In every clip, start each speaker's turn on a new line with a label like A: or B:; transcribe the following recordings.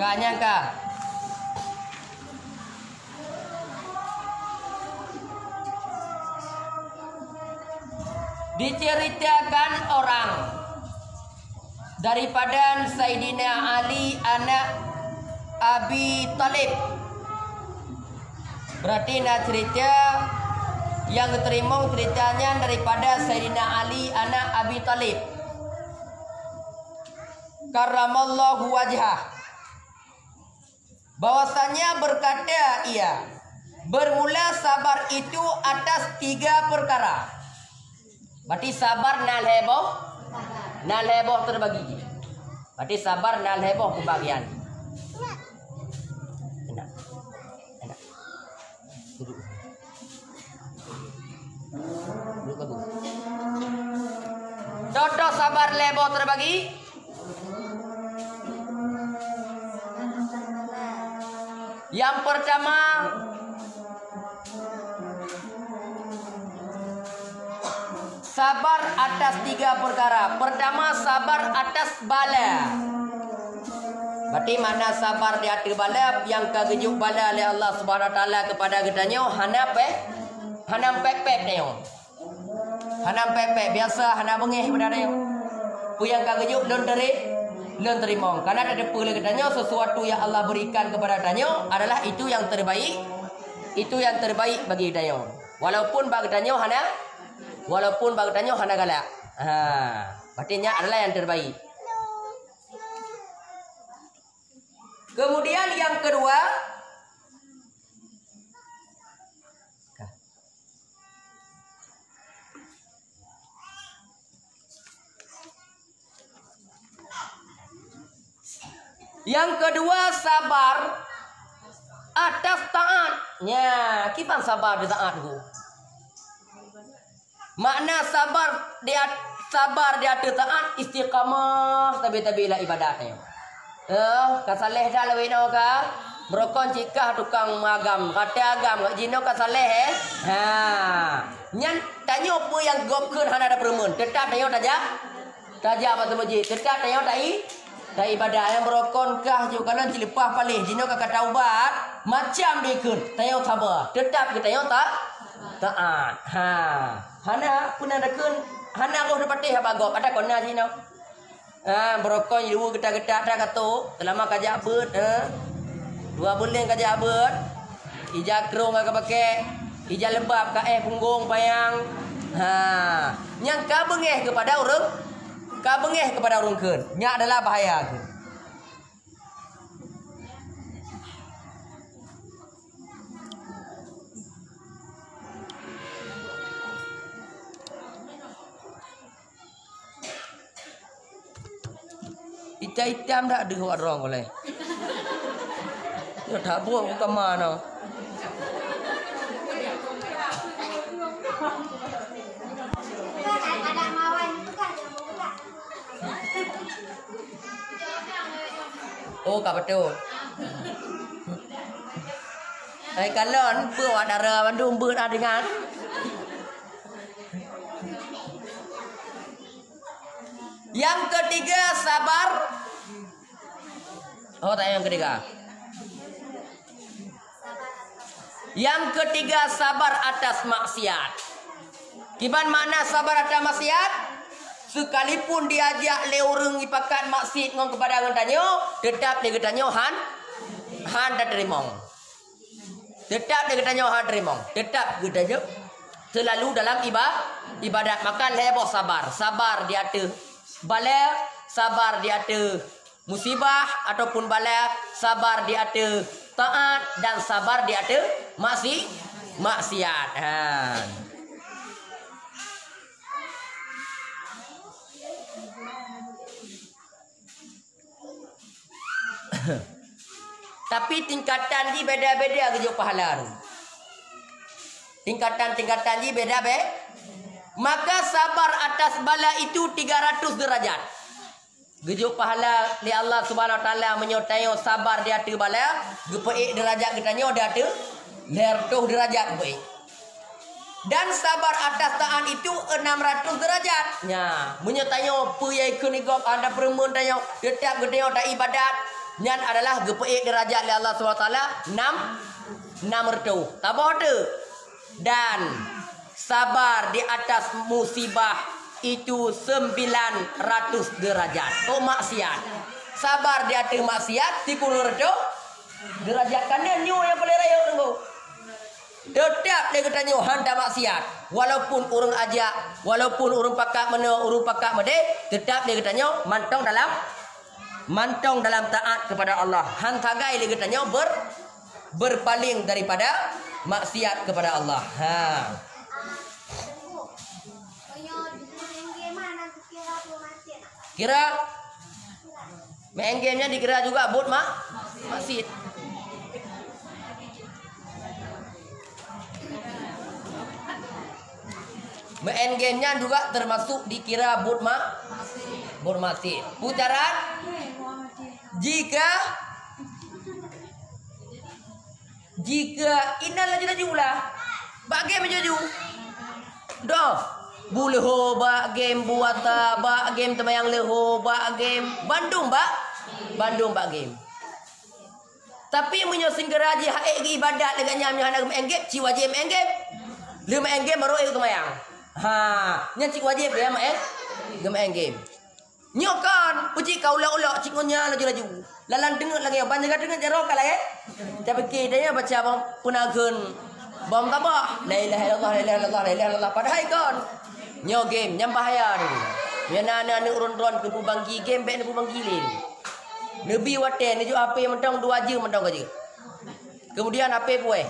A: Kak nyangka. Diceritakan orang daripada Sayyidina Ali anak Abi Talib. Berarti nak cerita yang terima ceritanya daripada Sayyidina Ali anak Abi Talib. Karramallahu wajhah. Bahwasanya berkata ia, bermula sabar itu atas 3 perkara. Berarti sabar nal heboh, nal heboh terbagi. Berarti sabar nal heboh pembagian. Enak, enak. Duduk. Duduk bagus. Contoh sabar leboh terbagi. Yang pertama, sabar atas 3 perkara. Pertama, sabar atas bala. Berarti mana sabar di atas bala yang kagejuk bala oleh Allah Subhanahu Wa Taala kepada kitanya hanam pepek nyo. Hanam pepek biasa hanam bengih pada nyo. Pu yang kagejuk don terima. Karena ada pula katanya sesuatu yang Allah berikan kepada danyo adalah itu yang terbaik. Itu yang terbaik bagi danyo. Walaupun bagi danyo hana galak. Artinya adalah yang terbaik. Kemudian yang kedua, sabar atas taatnya. Kita sabar di taat tu. Makna sabar di atas taat istiqamah tabi-tabilah ibadahnya. Kasaleh dah lewat ka berokon cikah tukang magam kata agam kat jino kasaleh nyan tanyo apa yang gopkeun hana ada peremun tetap tanyo tajak apa masjid tetap tanyo tak ibadah yang berokon kah juga nan cilepah palih jino ka taubat macam dikeun tanyo sabar tetap kita tanyo taat hana pun ada keun hana ko dapatih apa gop ada kona jino berokon dua getak-getak dah katuk selama kajak beut 2 bulan kajak beut ija krong ka pakai ija lembab ka punggung payang yang ka bengeh kepada orang keun nya adalah bahaya ke. Hitam dah ada orang boleh. Ya tak buat ke mana. Oh, kak betul. Kalon buat darah Bandung berat dengan. Yang ketiga sabar. Oh, tak yang ketiga. Yang ketiga sabar atas maksiat. Kiban makna sabar atas maksiat? Sekalipun diajak le orang ipakat maksiat ngong kepada ngantanyo, tetap dia katanyo han tak terima. Tetap dia katanyo han terima. Tetap katanyo selalu dalam ibadat makan leboh sabar. Sabar di atas bala, sabar di atas musibah ataupun bala, sabar di atas taat dan sabar di atas maksiat. Tapi tingkatan ni beda-beda kejuk pahala tu. Tingkatan ni beda-beda. Maka sabar atas bala itu 300 derajat. Gejuk pahala di Allah Subhanahu Wa Taala menyertai sabar di atas bala, gepeik derajat getanyo di atas 100 derajat gepeik. Dan sabar atas taat itu 600 derajat. Nya, menyertai apa yang ikut igop anda peremun tanyo, tetap getanyo tak ibadat. Nyan adalah gepeik derajat oleh Allah SWT 6 retu. Tabah tu. Dan sabar di atas musibah itu 900 derajat. Oh maksiat. Sabar di atas maksiat 30 retu. Derajat kanan nyu yang paling raya tunggu. Tetap dia kata nyu hanta maksiat. Walaupun urang ajak, walaupun urang pakak mana, urang pakak mede, tetap dia kata nyu mantong dalam taat kepada Allah. Hantagai dia kata nyu berpaling daripada maksiat kepada Allah. Kira main gamenya dikira juga buat maksiat. Main gamenya juga termasuk dikira buat maksiat. Putaran jika inal laju lah. Bak game laju. Dah. Buleho bak game buata, bak game temayang leho, bak game Bandung bak game. Tapi munyo singgeraji haik ibadat dengan nyam hana main game, ci wajib main game. Lu main game baru itu temayang. Nya cik wajib ya main game. Nyokan, puji kau ulah-ulah cikunnya laju-laju. Lalan dengar lagi banyak dengar jaro kalah Tapi kita baca bang punagun bom tabah. La ilaha illallah, la ilaha illallah, la ilaha illallah. Padahal kan nyo game nyam bahaya ni. Yana anak urun-urun ke banggi game baik ke banggi lin. Nabi waten ni ju apa yang mentang 2 jam mentang aja. Kemudian apa puai?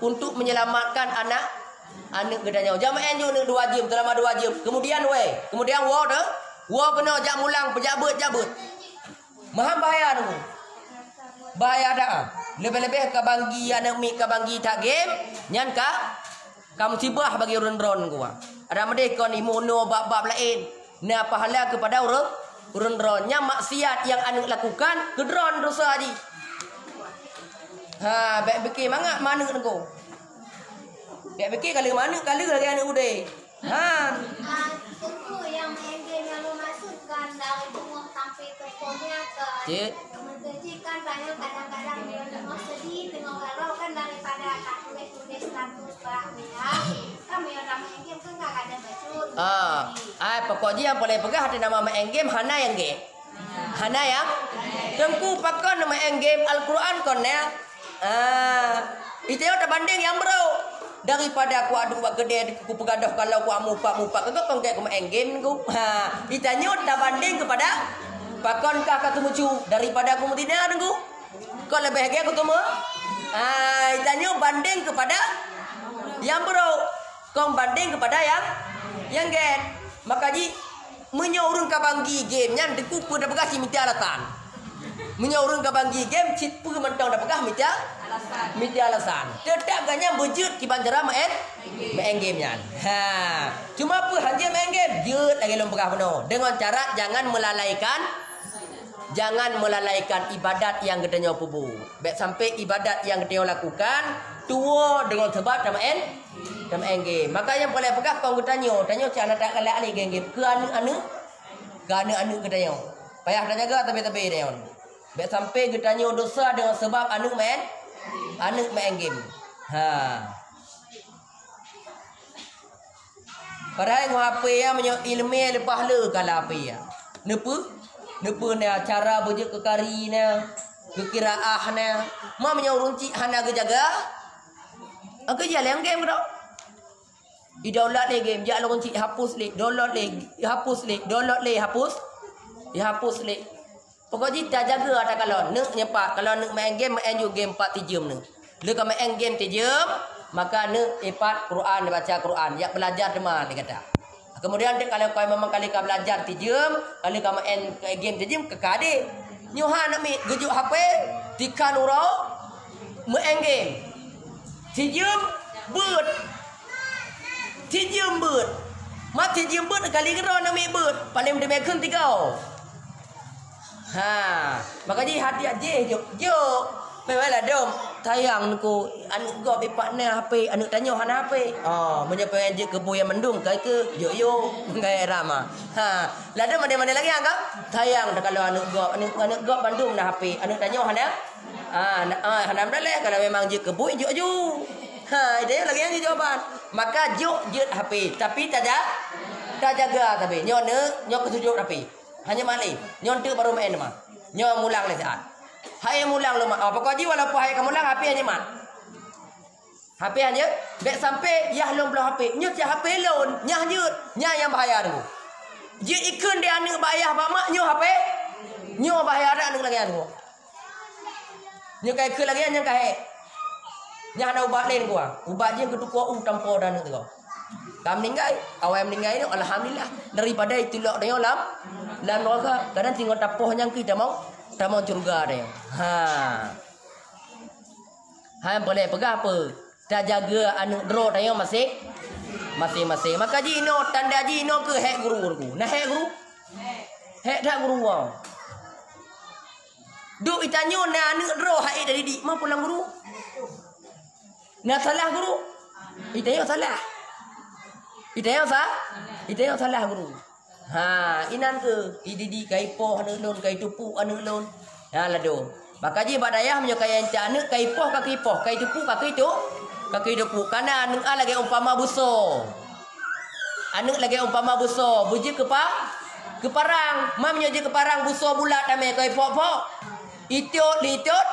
A: Untuk menyelamatkan anak gedanya. Jam enjo ni 2 jam, selama 2 jam. Kemudian wa kena jak mulang pejabat. Maham bahaya tu. Bahaya dah. Lebih-lebih ke banggi anak mi ke banggi tak game, nyan kamu sibah bagi urun-urun gua. Ada mereka ni mono bab-bab lain. Na pahala kepada urun-urun. Nya maksiat yang anak lakukan kedron dosa haji. Baik fikir mana engkau? Baik fikir kali mana kali lagi anak udah.
B: Itu yang main game yang lu masukkan dari bunga sampai ke pohonnya ke menjanjikan banyak kadang-kadang dia mau sedih tengok galau kan daripada tak tulis status baknya kami orang main game kan nggak ada bacot.
A: Pokoknya yang boleh pegang hati nama main game hana yang game. Hana yang tengku pakon nama main game Al-Quran konnya. Itu yang terbanding yang bro. Daripada aku adu buat gede aku pegadah kalau aku mupak kau kayak main game ku. Ditanya tak banding kepada pakonkah kata mucu daripada aku tidak aku. Kau lebih bahagia aku temu. Ditanya banding kepada yang bro. Kau banding kepada yang gen. Maka ji menyorong ke banggi game nya deku pada bekasi minta alatan. Menyorong ke banggi game cit pu mentang dah pegah minta alasan. Tetap ganya bujut ki banjara main game nya. Cuma apa hanya main game jut lagi lom pegah penuh. Dengan cara jangan melalaikan ibadat yang gedenya pubu. Baik sampai ibadat yang gedenya lakukan tua dengan sebab main game. Maka yang boleh pegah kau tanya cara tak kalah ni game ke anu gedenya. Payah dah jaga tapi dia. Baik sampai gedenya dosa dengan sebab anu main game. Padahal ngau apa ya menyo ilmu lepas le kala apa ya. Nepa ni cara bujuk ke kari ni, ke kiraah ni. Ma menyo runci hana ke jaga. Aku jalan game ke tak? Download le game, jak runci hapus le, download le, hapus le, download le, hapus le. Pokoknya tak jaga ada kalau nak nyepak kalau nak main game game 4 jam ni. Lu main game 3 jam maka nak ipat Quran baca Quran ya belajar demam dia kata. Kemudian dia kalau kau memang kali kau belajar 3 jam, kali kau main game 3 jam ke kade. Nyuha nak mi gejuk HP tikan urau main game. 3 jam but. 3 jam but. Mat 3 jam but kali kero nak mi but. Paling dia main 3. Makanya hati aja juk. Memanglah dom tayang ku anu gop partner HP anu tanya hana HP menyapai je ke boya mendung kai ke yo kai rama lada mana lagi anggap tayang dah kalau anu gop Bandung dah HP anu tanya hana hana dah kalau memang je ke boy yo dia lagi yang jawaban maka je HP tapi tak jaga tapi nyo kesujuk HP hanya mali nyo tu baru main mah nyo mulang le saat hai mulang lo mak pokok ji walaupun hai kamu lang HP hanya mat HP hanya bek sampai yah long belum HP nyut ya HP lon nyah nyut nyah yang bahaya tu je ikun dia anu bayar pak mak nyu HP nyu bahaya ada anu lagi anu nyu kai ke lagi nyang kai nyah ada ubat lain gua ubat je ketu ko tampo dan tu kam meninggal awam meninggal ni alhamdulillah daripada itu lok dia lam neraka kadang tinggal tapoh nyang kita mau surga dia. Yang boleh pegang apa? Dah jaga anu dro dia masing-masing. Maka jino tanda jino ke hek guru. Nah hek guru? Hek dak guru wang. Duk itanyo na anu dro hak dari di mau pulang guru. Nah salah guru. Itanyo salah. Itanyo salah guru. Inan ke ididi kai poh anu lon kai tupu anu lon lado maka ji badayah menyokai enta anu kai poh kaki poh kai tupu kaki tupu kana anu lagi umpama buso anu lagi umpama buso buji ke parang mam nyoji ke parang buso bulat ame kai poh itiot litiot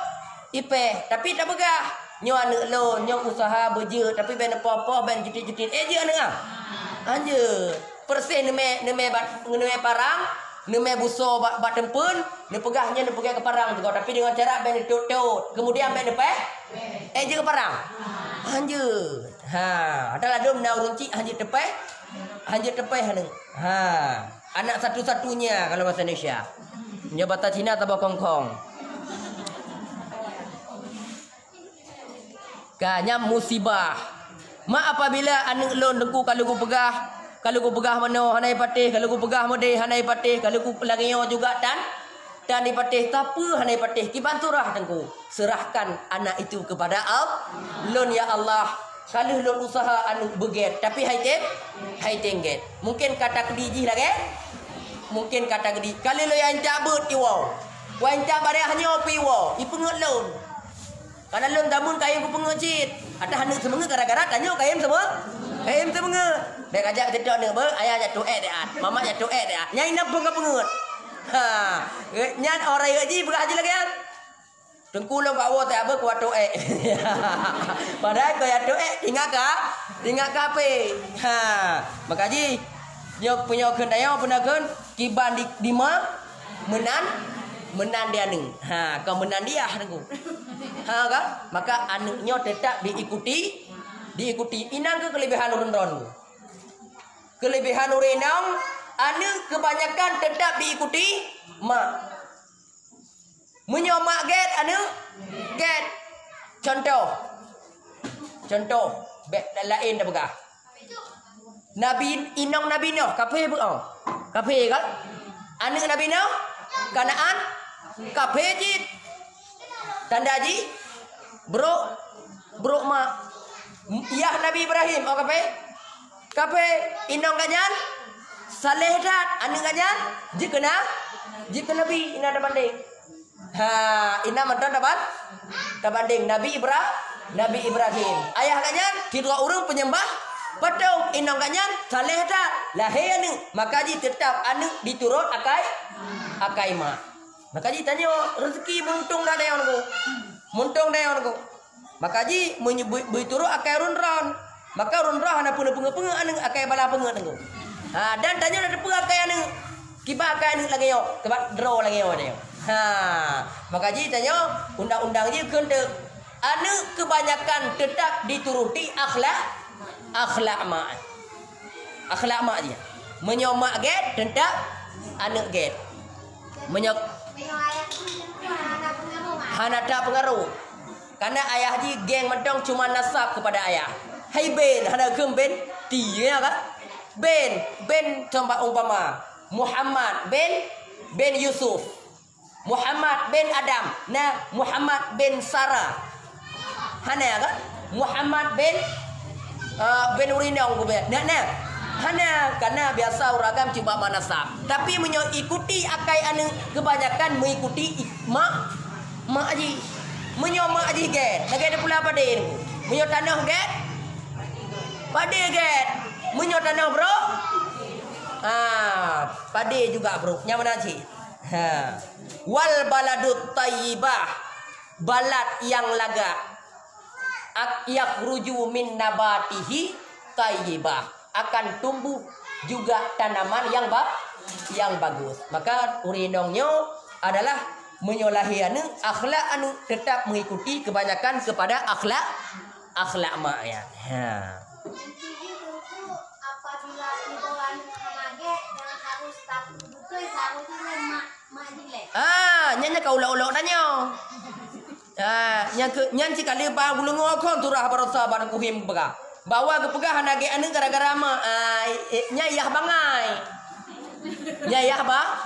A: ipe tapi tak begah nyo anu lon nyo usaha beje tapi ben poh ben jutit je anu anjeut persen neme parang neme buso bat tempun ne pegahnya ne pegang ke parang juga tapi dengan cara ben tut kemudian ben depe je ke parang anjeut adalah dom na runci anjeut tepe hanu anak satu-satunya kalau bahasa Indonesia nya bata Cina atau Kongkong kanya musibah mak apabila anu lon dengku kalau ku pegah mano hanai patih kalau ku pegah mode hanai patih kalau ku lagio juga dan dipatih tapi hanai patih kibanturah tengku serahkan anak itu kepada Allah lon ya Allah kalau lon usaha anu beget tapi hai tengget mungkin kata kediji lagi mungkin kata kedi kalau lo yang cabut iwo wan cabare hanya piwo ipengut lon karena lon damun kayu ku pengecit ada hanuk semenge gara-gara tanyo kayu semua kayu semenge dek ajak tidak ni ber ayah jatuh deat mama jatuh deat nyai nap pun pengut nyan orang gaji berhaji lagi kan tengku lo kau tak apa kuat tuh padahal kau jatuh tinggal kape makaji nyok punya kendayo penakan kiban di menan dia ning kau menan dia tengku kan maka anaknya tetap diikuti inang ke kelebihan ron kelebihan urenang anu kebanyakan tetap diikuti mak menyomak get anu get contoh bet lain dah begah nabi inang nabi noh kafe beong kafe kan anu nabi noh kanaan kafe jit tanda ji bro mak yah nabi Ibrahim kape inong ganyan saleh dat anu ganyan jika nabi ina banding ina mantan banding Nabi Ibrahim ayah ganyan kita orang penyembah patung inong ganyan saleh dat lahir anu maka ji tetap anu diturut akai mak maka ji tanya rezeki muntung dah ko maka ji turut akai run maka run roh ana punga anu akai bala penga tengku dan tanya ada penga akai anu kiba akai anu lagi yo kebat draw lagi yo dia maka ji tanya undang-undang ji keunte anu kebanyakan tetap dituruti akhlak mak dia menyomak get tetap anu get menyok hana tak pengaruh karena ayah ji geng medong cuma nasab kepada ayah hai ben hana kem ben dia kan ben contoh umpama Muhammad ben Yusuf Muhammad ben Adam nah Muhammad ben Sarah Hana kan Muhammad bin Urinong ku be. Nah. Hana karena biasa uragam coba manasab. Tapi ikuti akai anu kebanyakan mengikuti mak haji. Menyo mak haji get. Lagi ada pula pada ini. Menyo tanah get. Pada get. Menyo tanah bro. Pada juga bro. Yang mana sih? Wal baladut tayyibah. Balad yang laga. Yakhruju min nabatihi tayyibah. Akan tumbuh juga tanaman yang bagus. Maka urinongnya adalah menyolahi akhlak anu tetap mengikuti kebanyakan kepada akhlak mak ya.
B: Apabila dibawa hanage jangan harus tak betul seharusnya mak dilek.
A: Nyanya kau ulau tanya. Nyan si kali ba bulung ngokon turah barasa ban kuhim bega. Bawa ke pegah hanage anu gara-gara ma nyayah bangai. Nyayah ba?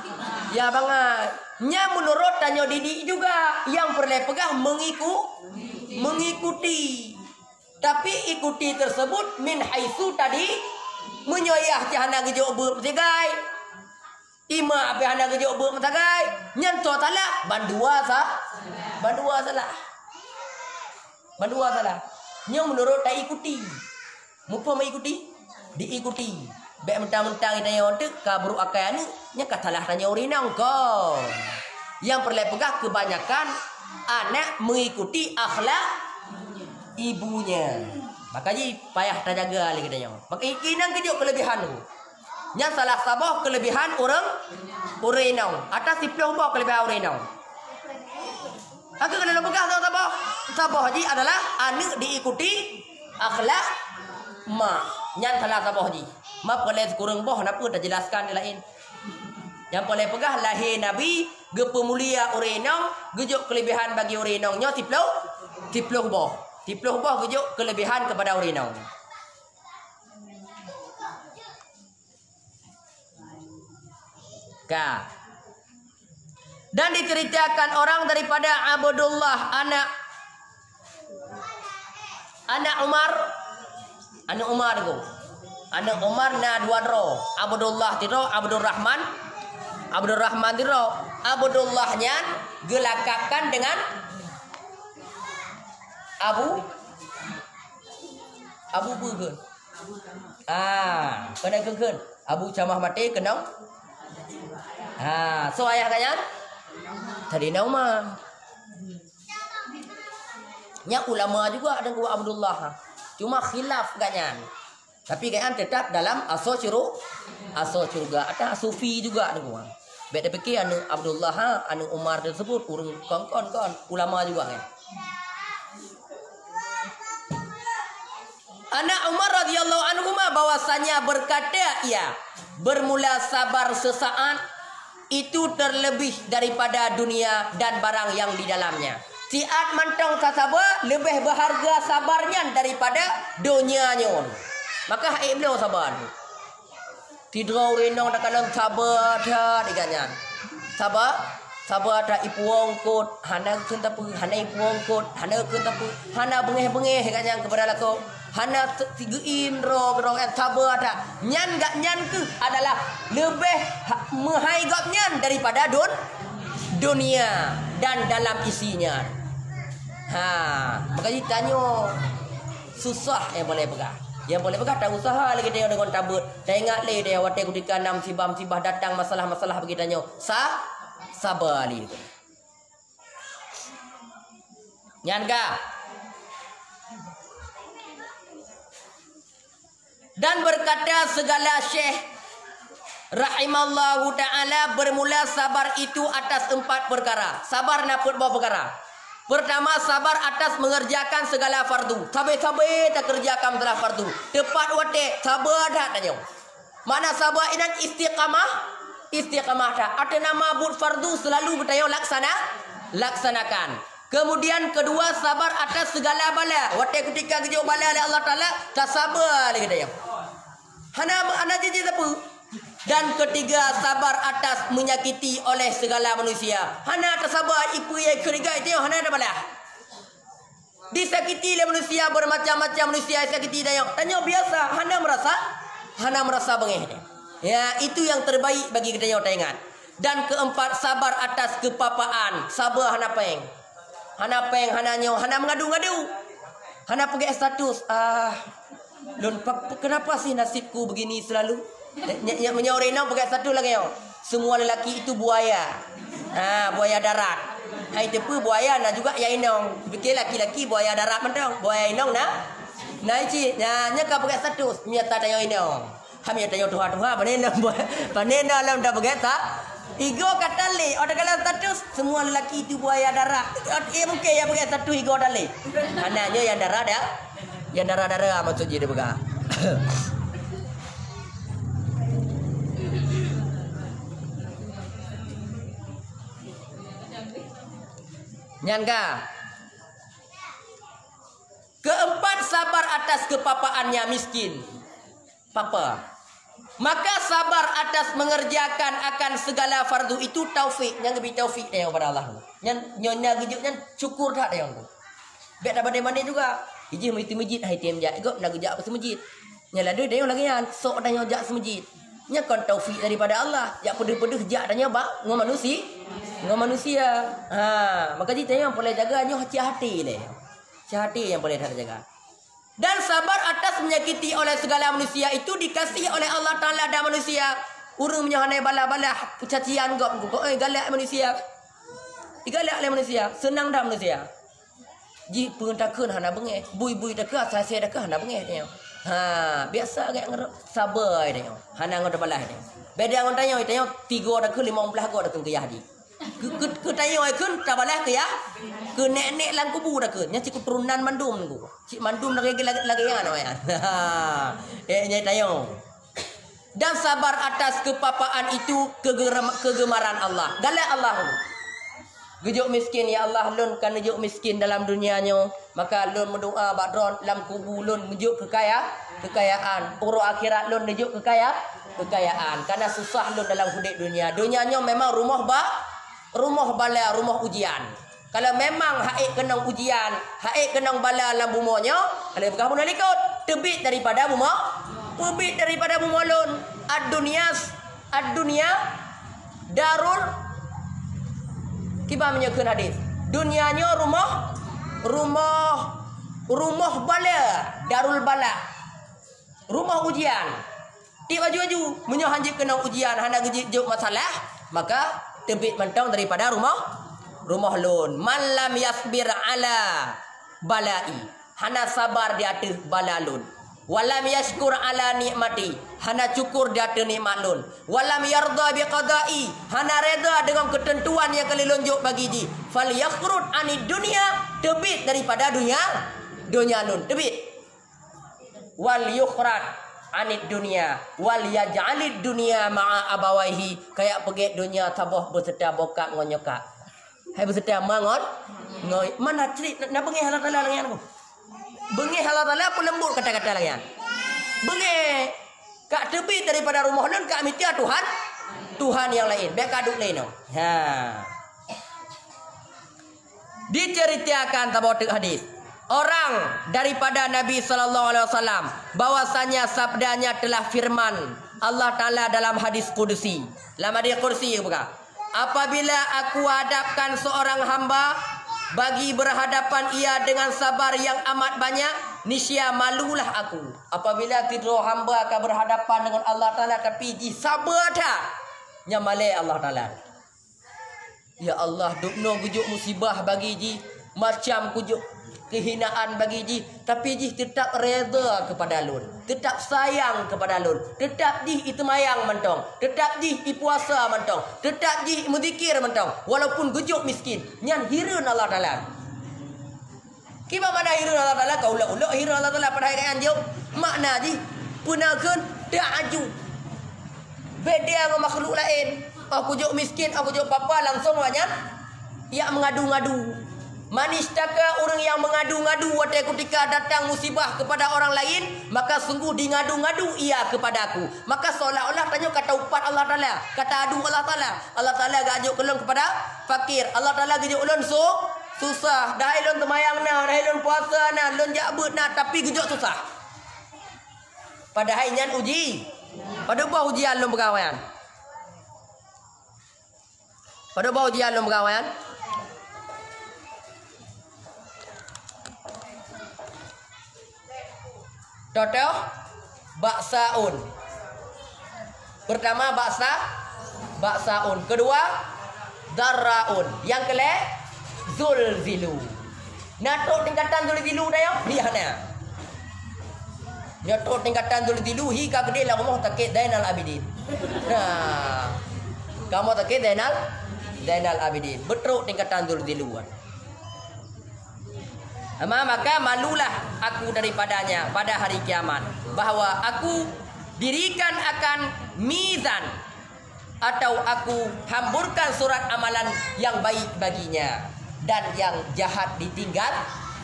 A: Ya bangai. Nya menurut tanyo Didi juga yang perlu pegah mengikuti. Tapi ikuti tersebut min haitsu tadi menyoyah cahana gejo beup segai. Ima ape hana gejo beup segai. Nyan to tala bandua salah. Nya menurut tak ikuti. Mupa mengikuti? Diikuti. Baik mentang-mentang kita yang untuk kabur akai anu nya katalah tanya urinang kau. Yang perlu pegah kebanyakan anak mengikuti akhlak ibunya. Makanya payah tak jaga lagi kita yang. Maka ikinang kejuk kelebihan tu. Nya salah sabah kelebihan orang urinang. Atas 10 bah kelebihan urinang. Aku kena pegah sabah. Sabah haji adalah anak diikuti akhlak mak. Nyan salah sabah haji. Mak boleh kurang boh napa dah jelaskan lain. Yang boleh pegah lahir Nabi ge pemulia urinong gejuk kelebihan bagi urinongnya 10 boh. 10 boh gejuk kelebihan kepada urinong. Dan diceritakan orang daripada Abdullah anak Umar go. Anak Umar na dua ro. Abdullah tiro Abdul Rahman tiro. Abdullahnya gelakakan dengan Abu Bugun. Kena keun. Abu Camah mati kenang. So ayah kanyan tadi Umar. Nya ulama juga ada gua Abdullah. Cuma khilaf kanyan. Tapi kanyan tetap dalam aso surga. Ada sufi juga ada gua. Beda fikir anu Abdullah anu Umar tersebut urang kon ulama juga kan. Anak Umar radhiyallahu anhu bahwasanya berkata ia bermula sabar sesaat itu terlebih daripada dunia dan barang yang di dalamnya. Siat mantong sasabar lebih berharga sabarnya daripada dunianya. Maka beliau sabar. Tidur renong dak kanan sabar dah diganyan. Sabar dah ipuong kot hana keun tapu hana ipuong kot hana keun tapu hana bengeh ganyan kepada lako. Hana tigein rong sabar dah. Nyan gak nyan ke adalah lebih mehaigapnya daripada dunia dan dalam isinya. Maka ditanya susah yang boleh pegang. Yang boleh pegang tak usaha lagi dia dengan tabut. Dah ingat le dia waktu ketika 6 sibah datang masalah-masalah bagi tanya. Sabar li. Nyan ga. Dan berkata segala syekh rahimallahu ta'ala bermula sabar itu atas 4 perkara. Sabar naput bawa perkara. Pertama sabar atas mengerjakan segala fardu. Sabar tak kerjakan segala fardu. Tepat wate sabar dah tanya. Mana sabar inan istiqamah dah. Ada nama but fardu selalu bertanya laksanakan. Kemudian kedua sabar atas segala bala. Wate ketika kejauh bala oleh Allah Taala tak sabar lagi tanya. Hana jadi apa? Dan ketiga sabar atas menyakiti oleh segala manusia. Hana tersabar ipu ye keriga itu hana ada bala. Disakiti oleh manusia bermacam-macam manusia sakiti tanya biasa hana merasa bengih. Ya, itu yang terbaik bagi kita yang ingat. Dan keempat, sabar atas kepapaan. Sabar hana peng. Hana mengadu-ngadu. Hana pergi status. Kenapa sih nasibku begini selalu? Menyauri nang pergi status lagi yo. Semua lelaki itu buaya. Buaya darat. Hai tepu buaya na juga ya inong. Fikir laki-laki buaya darat mentong. Buaya inong na. Naici, nya ka pakai status. Mia ta tayo inong. Hamia tayo tuha-tuha panena lam dah pakai tak. Igo katali, ada kala status semua lelaki itu buaya darat. Mungkin ya pakai status igo dali. Anaknya yang darat ya. Yang darah-darah maksud dia buka. Nyangka. Keempat, sabar atas kepapaannya miskin. Papa. Maka sabar atas mengerjakan akan segala fardu itu taufik. Yang lebih taufik dia kepada Allah. Nyonya gejut nyan syukur tak dia tu. Biar dapat mana juga. Iji masjid hai tiam jak. Ikut nak gejak apa semajid. Nyala dia lagi yan. Sok dah nyojak semajid. Nya kon taufik daripada Allah. Jak pedih-pedih jak dah nyoba ngom manusia. Maka kita yang boleh jaga nyoh hati-hati le. Hati yang boleh jaga. Dan sabar atas menyakiti oleh segala manusia itu dikasihi oleh Allah Taala dan manusia. Urang menyohanai bala-bala cacian gop galak manusia. Galak oleh manusia, senang dah manusia. Ji pentakun hana bengeh, bui-bui dekat saya dekat hana bengeh dia. Biasa agak sabar dia. Hana ngod balah dia. Beda ngon tanya 3 dah ke 15 go dah ke yahdi. Ke tanya kun tabalah ke ya. Ke nek-nek lang kubu dah ke. Nya cik keturunan mandum ku. Cik mandum lagi yang ya. Nya tanya. Dan sabar atas kepapaan itu kegemaran Allah. Galak Allah. Gejuk miskin ya Allah lun kan gejuk miskin dalam dunianya, maka lun berdoa badron dalam kubur lun gejuk kekayaan. Uru akhirat lun gejuk kekayaan. Karena susah lun dalam hidup dunia. Dunianya memang rumah bala, rumah ujian. Kalau memang haik kenang ujian, haik kenang bala dalam bumonya, kalau bukan pun ikut tebit daripada bumo, tebit daripada bumo lun. Ad-dunia darul kiba menyekun hadis. Dunianya rumah bala, darul bala. Rumah ujian. Ti baju-baju menyo hanjip kena ujian hana gejuk masalah, maka tebit mentong daripada rumah lun. Man lam yasbir ala balai. Hana sabar di atas bala lun. Walam yashkur ala nikmati. Hana syukur di atas nikmat lun. Walam yarda bi qada'i. Hana reda dengan ketentuan yang kali lonjok bagi ji. Fal yakhrud anid dunia. Tebit daripada dunia lun. Tebit. Wal yukhrad anid dunia. Wal yaj'alid dunia ma'a abawaihi. Kayak pergi dunia tabah berserta bokak ngonyokak. Hai berserta mangon. Mana cerit nak pergi halal halal dengan aku. Bengih Allah Ta'ala pun lembut kata-kata lagi. Bengih kak tepi daripada rumah nun kak mitia Tuhan yang lain. Biar kaduk lain. Diceritakan tabatuk hadis. Orang daripada Nabi SAW bahwasanya sabdanya telah firman Allah Ta'ala dalam hadis kudusi. Dalam hadis kursi bukan. Apabila aku hadapkan seorang hamba bagi berhadapan ia dengan sabar yang amat banyak, niscaya malulah aku. Apabila kita hamba akan berhadapan dengan Allah Ta'ala tapi di sabar tak nyamalai Allah Ta'ala. Ya Allah, dukno gujuk musibah bagi ji, macam gujuk kehinaan bagi ji, tapi ji tetap reda kepada lun, tetap sayang kepada lun, tetap ji itemayang mentong, tetap ji ipuasa mentong, tetap ji muzikir mentong, walaupun gujuk miskin. Nyan hirun Allah Ta'ala. Kiba mana hirun Allah Ta'ala? Kau ulak hirun Allah Ta'ala pada hari anjau. Makna ji punakeun ta'aju. Beda dengan makhluk lain. Aku gujuk miskin, aku gujuk papa langsung banyak ia mengadu-ngadu. Manistaka orang yang mengadu-ngadu ketika datang musibah kepada orang lain, maka sungguh di ngadu-ngadu ia kepada aku. Maka seolah-olah tanya kata upat Allah Ta'ala, kata adu Allah Ta'ala. Allah Ta'ala gak ajuk kelon kepada fakir. Allah Ta'ala gak ajuk ulun Susah. Dah ilun temayang na, dah ilun puasa na, lun jabut na, tapi gejok susah. Padahal nyan uji. Pada bawah ujian lun berkawan. Pada bawah ujian lun berkawan. Contoh baksaun. Pertama baksaun. Kedua darraun. Yang kelima zulzilu. Nato tingkatan zulzilu dah yo. Dia na. Nato tingkatan zulzilu hi ka gede lah rumah takit Zainal Abidin. Nah. Kamu takit Zainal Abidin. Betul tingkatan zulziluan. Maka malulah aku daripadanya pada hari kiamat, bahwa aku dirikan akan mizan atau aku hamburkan surat amalan yang baik baginya dan yang jahat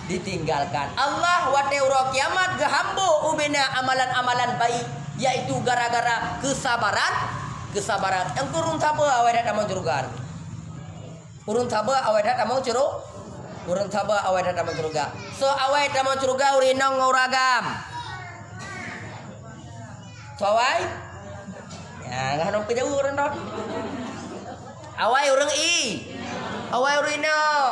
A: ditinggalkan. Allah wa ta'ala kiamat gehambo ubena amalan-amalan baik, yaitu gara-gara kesabaran. Yang kurun sabar awak dak damang jurugan. Kurun sabar awak dak damang curug. Kurang sabar awak dah dalam surga. So awak dalam surga urinong nguragam. So awak? Ya, ngah nong kejauh orang dot. Awak orang i. Awak urinong.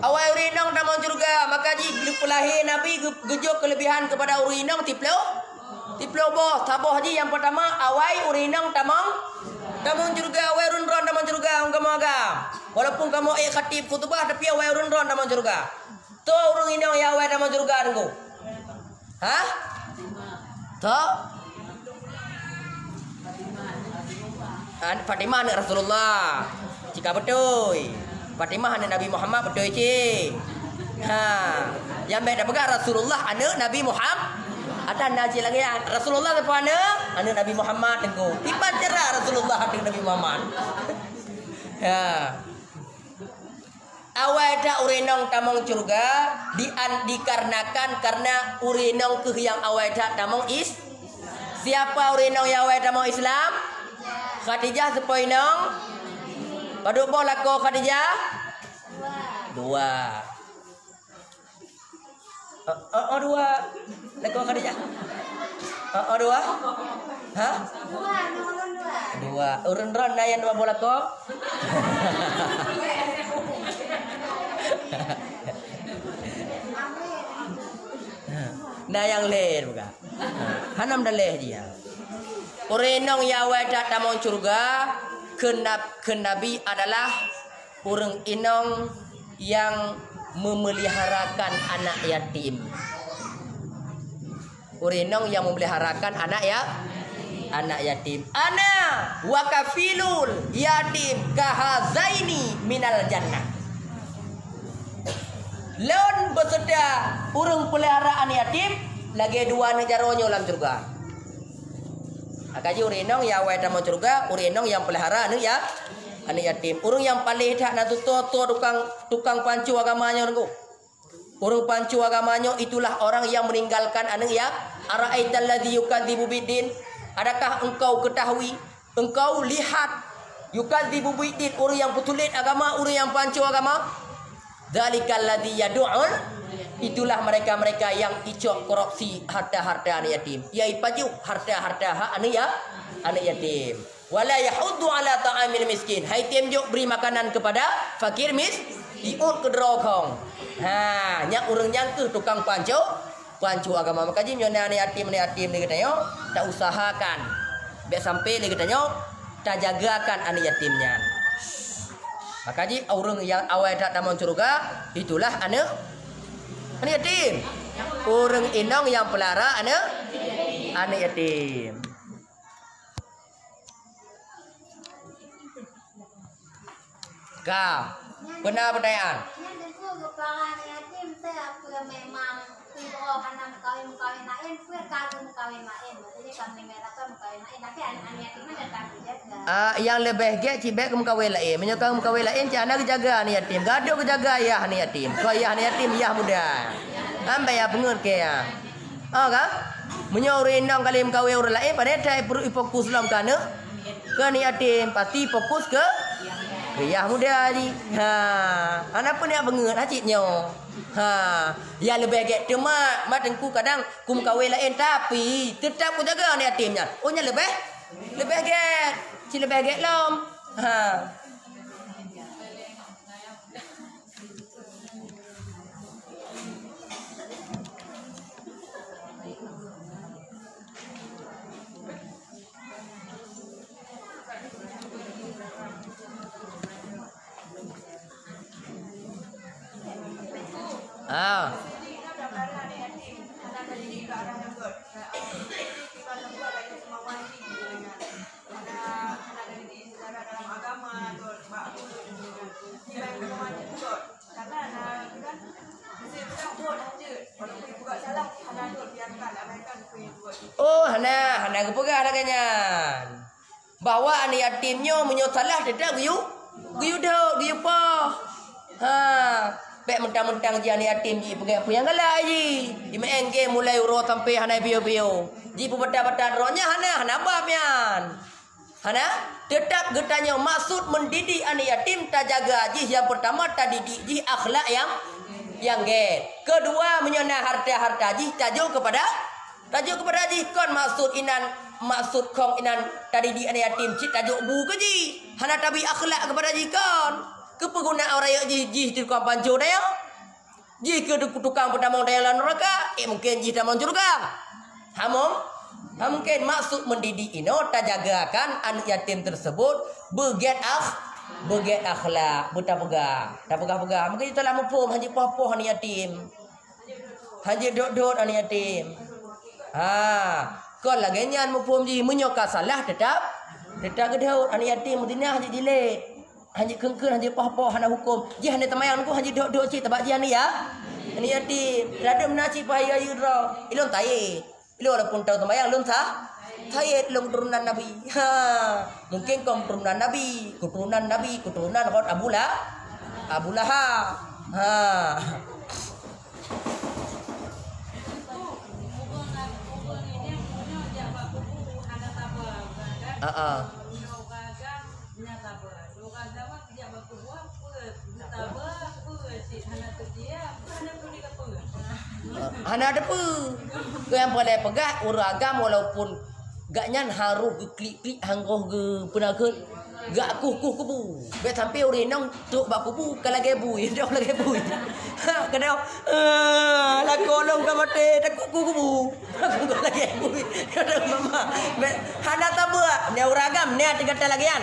A: Awak urinong dalam surga. Maka jika pelahir Nabi gejok kelebihan kepada urinong tiplo boh. Saboh haji yang pertama awak urinong damang surga, awak run-run damang surga kamu agam. Walaupun kamu khatib khutbah tapi awak run-run damang surga. Tu urung inang ya awak damang surga tunggu. Hah? Tu? Fatimah anak Rasulullah. Jika betul. Fatimah anak Nabi Muhammad betul cik. Ha. Yang baik dah pegang Rasulullah anak Nabi Muhammad. Ada naji lagi ya. Rasulullah apa anak Nabi Muhammad tengku. Tiba cerah Rasulullah anak Nabi Muhammad. Ya. Awak dak urinong tamong surga dikarenakan karena urinong ke yang awak dak tamong is. Siapa urinong yang awak tamong Islam? Khadijah sepoinong. Padu boh lako Khadijah? Dua. Dua. Lako Khadijah. Dua. Hah? Dua. Urun-run na yan dua bola ko. Nah yang leh buka. Hanam dah leh dia. Urenong yawa dak damong surga kenabi adalah urang inong yang memeliharakan anak yatim. Urenong yang memeliharakan anak yatim. Ana wa kafilul yatim kahazaini minal jannah. Lon beserta urang peliharaan yatim lagi dua nejaronyo dalam surga. Akaji urenong ya wa dalam surga, urenong yang pelihara anu ya anak yatim. Urang yang paling dak na tukang pancu agamanya nunggu. Urang pancu agamanya itulah orang yang meninggalkan anak ya. Ara'aital ladzi yukadzibu biddin. Adakah engkau ketahui, engkau lihat yukadzibu biddin, orang yang petulit agama, orang yang pancu agama? Dzalikal ladzi yad'ul, itulah mereka-mereka yang icok korupsi harta-harta anak yatim. Yaitu paju harta-harta anak yatim. Wala yahuddu ala ta'amil miskin. Hai tim jok beri makanan kepada fakir diut ke derokong. Ha, nyak urang nyangkeh tukang pancu agama. Maka jim yo anak yatim ni katanya tak usahakan. Biar sampai ni katanya tak jagakan anak yatimnya. Maka ji orang yang awal dak dalam surga itulah anak yatim. Orang inong yang pelihara anak yatim. Kau benar pertanyaan?
B: Memang hanam kawin lain, kue kagum kawin lain. Maksudnya kami merah kan kawin lain, tapi anak yatim datang jaga.
A: Yang lebih ge cibek kawin lain, menyokong kawin lain cana jaga anak yatim, gaduh jaga ya anak yatim. Kau ya anak yatim ya muda. Ambil ya pengen ke ya. Kan? Menyori nang kali kawin orang lain, pada tak perlu fokus dalam kana ke anak yatim, pasti fokus ke Kriah muda ji. Ha, ana pun dia bengut hacitnya. Ha, ya lebih get tu mak tengku kadang kum kawin lain tapi tetap ku jaga ni yatimnya. Oh nya lebih get. Si lebih get lom. Ha. Ah. Oh, hana kepegah dah kanyan. Bawa anak yatimnya menyosalah tidak guyu dah, guyu apa? Ha, pek mentang-mentang ji anak yatim ji pegang puyang galak ji. Di mengge mulai uro sampai hana bio-bio. Ji pebeta-beta rohnya hana babmian. Hana tetap getanya maksud mendidik anak yatim tak jaga ji yang pertama tak didik ji akhlak yang get. Kedua menyona harta-harta ji tajuk kepada ji kon maksud kong inan tadi di anak yatim cik tajuk bu ke ji hana tabi akhlak kepada ji kon kepegunaan orang ji tukang pancur dia ji ke tukang pedamang daya neraka mungkin ji tamang surga mungkin maksud mendidik ino tak jagakan anak yatim tersebut beget akhlak tak pegah mungkin kita lah mempum haji poh anak yatim haji dot anak yatim. Kon lagi nyan mupum ji menyoka salah tetap gedaut anak yatim mudina haji jilid haji kengkeun haji poh hana hukum ji hana tamayang ku haji dok cik tabak ji ani ya anak yatim rada menaci pahaya yudra ilon tayi ilon pun tahu tamayang ilon tayi ilon keturunan nabi mungkin kom keturunan nabi keturunan kot Abu Lahab Hana ada apa? Yang boleh pegat uragam walaupun gaknya haruh klik hanggoh ge penaga gak kuh kubu. Bet sampai urinang tuk bak kubu kala gebu dah lagi gebu. Kadang la kolong ka mate tak kubu. Aku lagi gebu. Kadang mama. Bet hana tabua ne uragam ne tiga lagian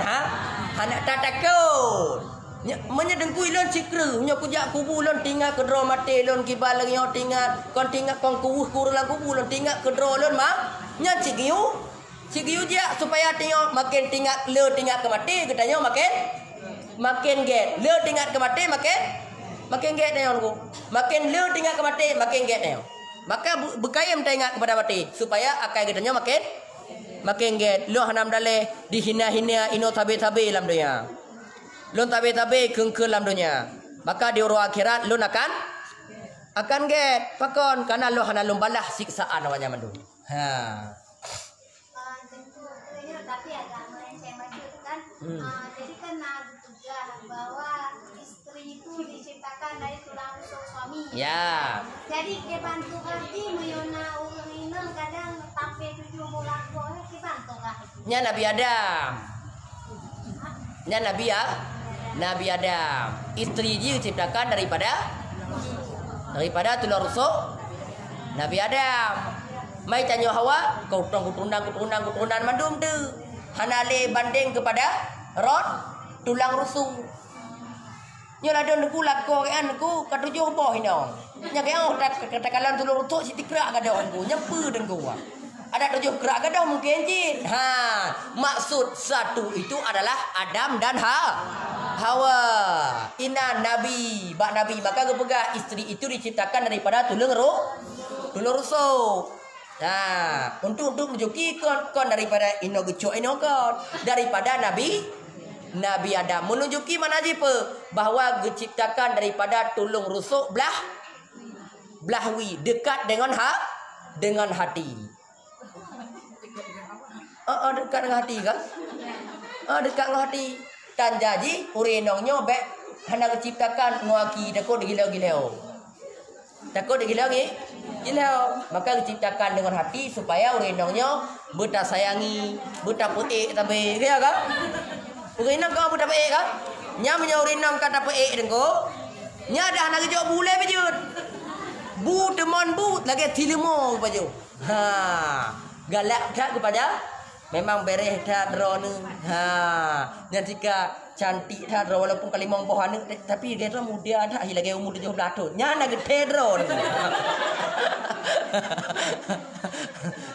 A: Hana tak takut. Menyedengku ilon cikru nya kujak kubu lon tinggal kedro mate lon kibal lagi tinggal kon tinggal kon kubuh kurang kubu lon tinggal kedro lon mak nya cigiu dia supaya tengok makin tinggal le tinggal ke mate katanya makin get le tinggal ke mate makin get tengok ku makin le tinggal ke mate makin get tengok maka bekayam tengok kepada mate supaya akai katanya makin get lo hanam dale dihina-hina ino tabe-tabe dalam dunia lon tabe-tabe kengkel dalam dunia maka di urang akhirat lon akan get pakon karena lo hana lon balah siksaan awaknya mandu
B: tapi agak melenceng sedikit kan. Jadi kan juga bahwa istri itu diciptakan dari tulang rusuk suami.
A: Ya.
B: Jadi kebantu arti menyona urang inang kadang sampai 7 bulan boleh kebantu kah?
A: Nya Nabi Adam. Nya Nabi Adam. Istri dia diciptakan daripada tulang rusuk Nabi Adam. Mai tanya Hawa, kau keturunan mandum tu. Hanale banding kepada rod tulang rusuk. Nya ladon ku lakko kan ku katujuh boh ino. Nya kata kalan tulang rusuk siti kerak gadon ku nyepu den ku. Ada 7 kerak gadon mungkin jin. Maksud satu itu adalah Adam dan Hawa. Ina nabi, maka gepegah istri itu diciptakan daripada tulang rusuk. Nah, untuk menjuki kon daripada ino gecok ino kon daripada Nabi Adam menunjuki mana jipe bahwa diciptakan daripada tulung rusuk belahwi dekat dengan hati. Dekat dengan hati kan? Dekat dengan hati. tan jaji urinongnya be hendak ciptakan nguaki takut gila-gila. Takut gila. Maka diciptakan dengan hati supaya urinongnya buta sayangi, buta putih tapi ya kan? Urinong kau buta putih kan? Nya punya urinong kata putih dengko. Nya dah nak jauh bule bejut. Bu teman bu lagi tilemo baju. Galak tak kepada memang bereh tak drone. Dan jika cantik tak drone walaupun kalimong pohon tapi dia muda tak lagi umur 17 tahun. Nya nak gede drone.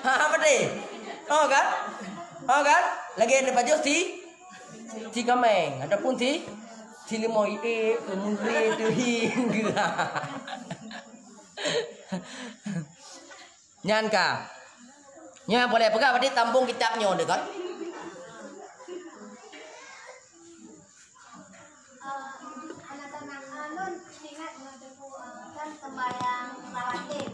A: Apa deh? Oh kan? Lagi ada baju si kameng ataupun si limo kemudian tu hingga. Nyan ka. Nya boleh pegang berarti tambung kitabnya dekat.
B: Anak-anak alun ingat ngadeku kan sembahyang rawatib.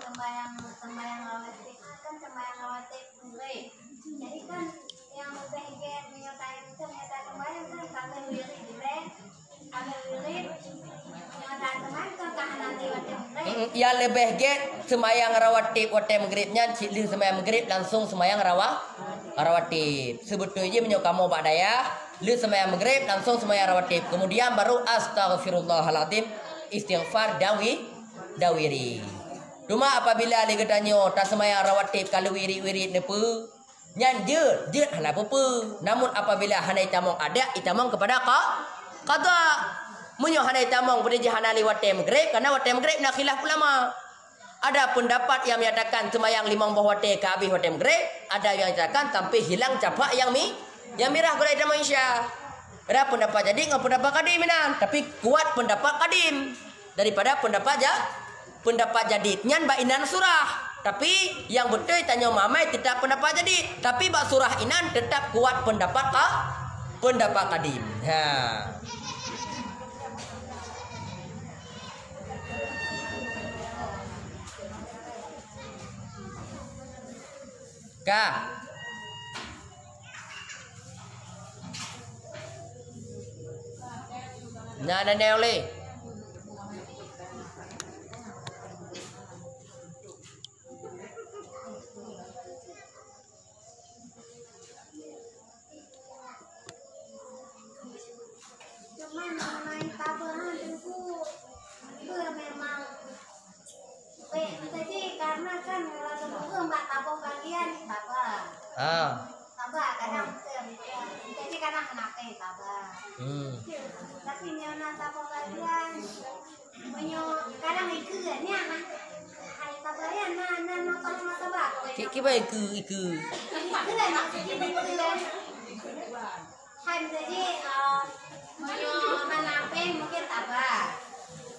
B: Sembahyang rawatib kan sembahyang rawatib mulai. Jadi kan yang berbahagia menyertai itu menyertai sembahyang kan kami wirid dire. Kami wirid menyertai teman kan kahanan rawatib mulai.
A: Yang lebih get sembahyang rawatib waktu maghribnya cilih sembahyang maghrib langsung sembahyang rawatib. Sebetulnya menyo kamu Pak Daya, lu sembahyang maghrib langsung sembahyang rawatib. Kemudian baru astaghfirullahaladzim istighfar dawiri. Cuma apabila li gedanyo tak sembahyang rawatib kalau wiri-wiri nepu nyan je hala apa. Namun apabila hanai tamong ada itamong kepada qada. Munyo hanai tamong pada jahana li waktu maghrib karena waktu maghrib nak khilaf ulama. Ada pendapat yang menyatakan sembahyang 5 waktu ke habis waktu maghrib, ada yang menyatakan sampai hilang capak yang merah berai dalam Isya. Ada pendapat jadi dengan pendapat kadim minan, tapi kuat pendapat kadim daripada pendapat jadid. Nyan ba inan surah. Tapi yang betul tanya mamai tetap pendapat jadid, tapi ba surah inan tetap kuat pendapat kadim. Kah. Nah, ada neole.
B: Cuman mengenai tabahan itu memang jadi karena kan kalau mbak tabung bagian tabah. Tabah kadang jadi kadang kenapa tabah. Tapi nyana tabung bagian kadang ikannya hari tabahnya na nonton tabah.
A: Kita iku.
B: Hai jadi menyo hanape mungkin tabah.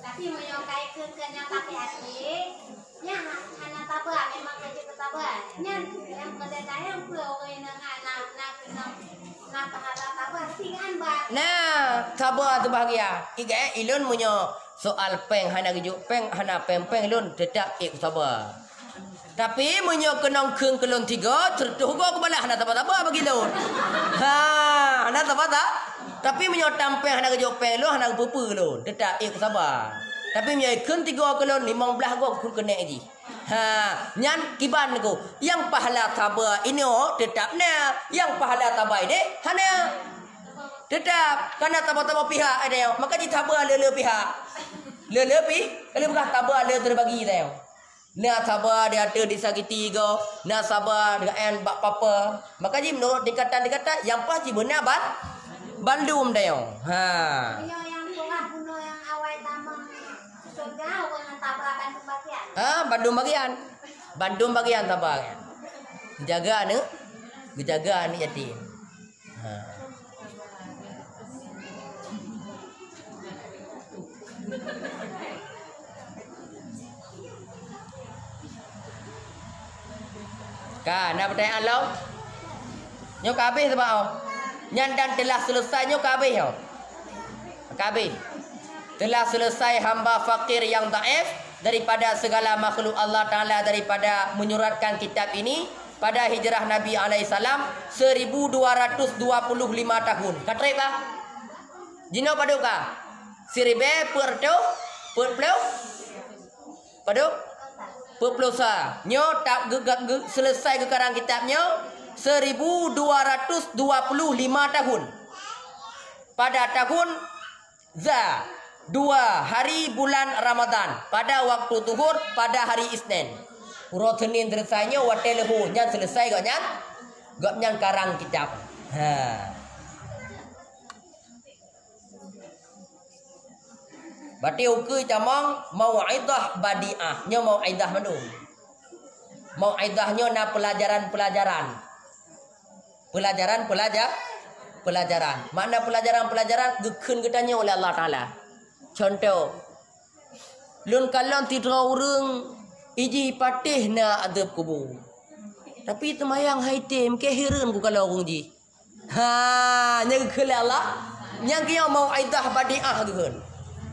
B: Tapi menyo kaitkan yang pakai hati. Nya anak tabah memang kerja tabah. Nya yang kerja yang pulau ini na pahala tabah singan ba.
A: Nah, tabah tu bahagia. Iga ilun munyo soal peng hana gejuk peng hana peng ilun tetap tabah. Tapi munyo kenong keung kelon 3 tertuh go kepala hana tabah bagi ilun. Hana tabah tak? Tapi munyo tampeng hana gejuk peng ilun hana pupu ilun tetap tabah. Tapi menyai kun 3 kelon 15 go kun kena lagi. Nyan kiban ko. Yang pahala tabah ini tetapnya. Yang pahala tabah ini hana tetap karena tabah-tabah pihak ada. Maka ditabah lele pihak. Lele kalau bukan tabah lele terbagi dah. Nak tabah dia ada disakiti go. Nak sabar dengan en bak papa. Maka ji menurut dikata-dikata yang pasti benar bandum dah. Bandung bagian tabah. Jaga ni jadi. Kan nak pertanyaan lo? Nyok habis sebab nyan dan telah selesai nyok habis yo. Habis. Telah selesai hamba fakir yang daif daripada segala makhluk Allah Ta'ala daripada menyuratkan kitab ini. pada hijrah Nabi alaihissalam 1225 tahun. Katrek kah? Jino padu kah? Siribe perdo perplau padu perplosa. Nyo tak selesai kekarang kitabnya 1225 tahun. Pada tahun Za 2 hari bulan Ramadan pada waktu tuhur pada hari Isnin. Uro Senin selesainya watelehu nyan selesai gak nyan karang kitab. Berarti ukui camang mau'idah badi'ah. Nya mau'idah manu. Mau'idahnya na pelajaran. Makna pelajaran gekun ketanya oleh Allah Ta'ala. Contoh. Lun kalon tidra urang iji patih na adab kubur. Tapi temayang haitim ke hiran ku kalau urang ji. Nya gekun Allah. Yang kaya mau'idah badi'ah gekun.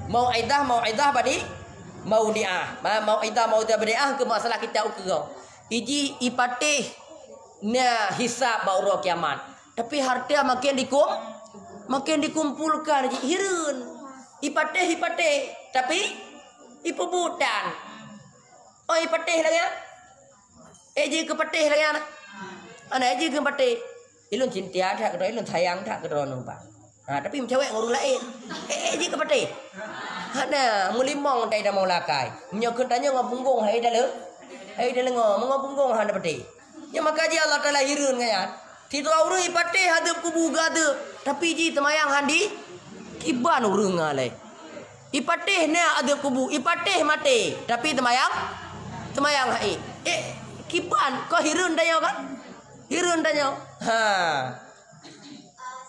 A: Mau'idah badi'ah. Mau'idah badi'ah ke masalah kita ukau. Iji ipatih na hisab bauro kiamat. Tapi harta makin dikumpulkan hirun. Ipatih tapi ipubutan. Oh ipatih lagi. Eji ke patih lagi anak. Anak eji ke patih. Ilun cinta tak kedua, ilun sayang tak kedua numpak. Tapi cewek ngurus lain. Eji ke patih. Hana mulimong tay dah mau lakai. Menyokong tanya ngopunggung hai dah le. Hai dah lengo mengopunggung hana patih. Ya maka dia Allah Taala hirun ngayan. Tidak urang ipatih hadap kubu gada. Tapi ji temayang handi kiban urang ngalai. Ipatih na ada kubu, ipatih mati. Tapi temayang hai. Kiban kau hirun dah kan? Hirun dah.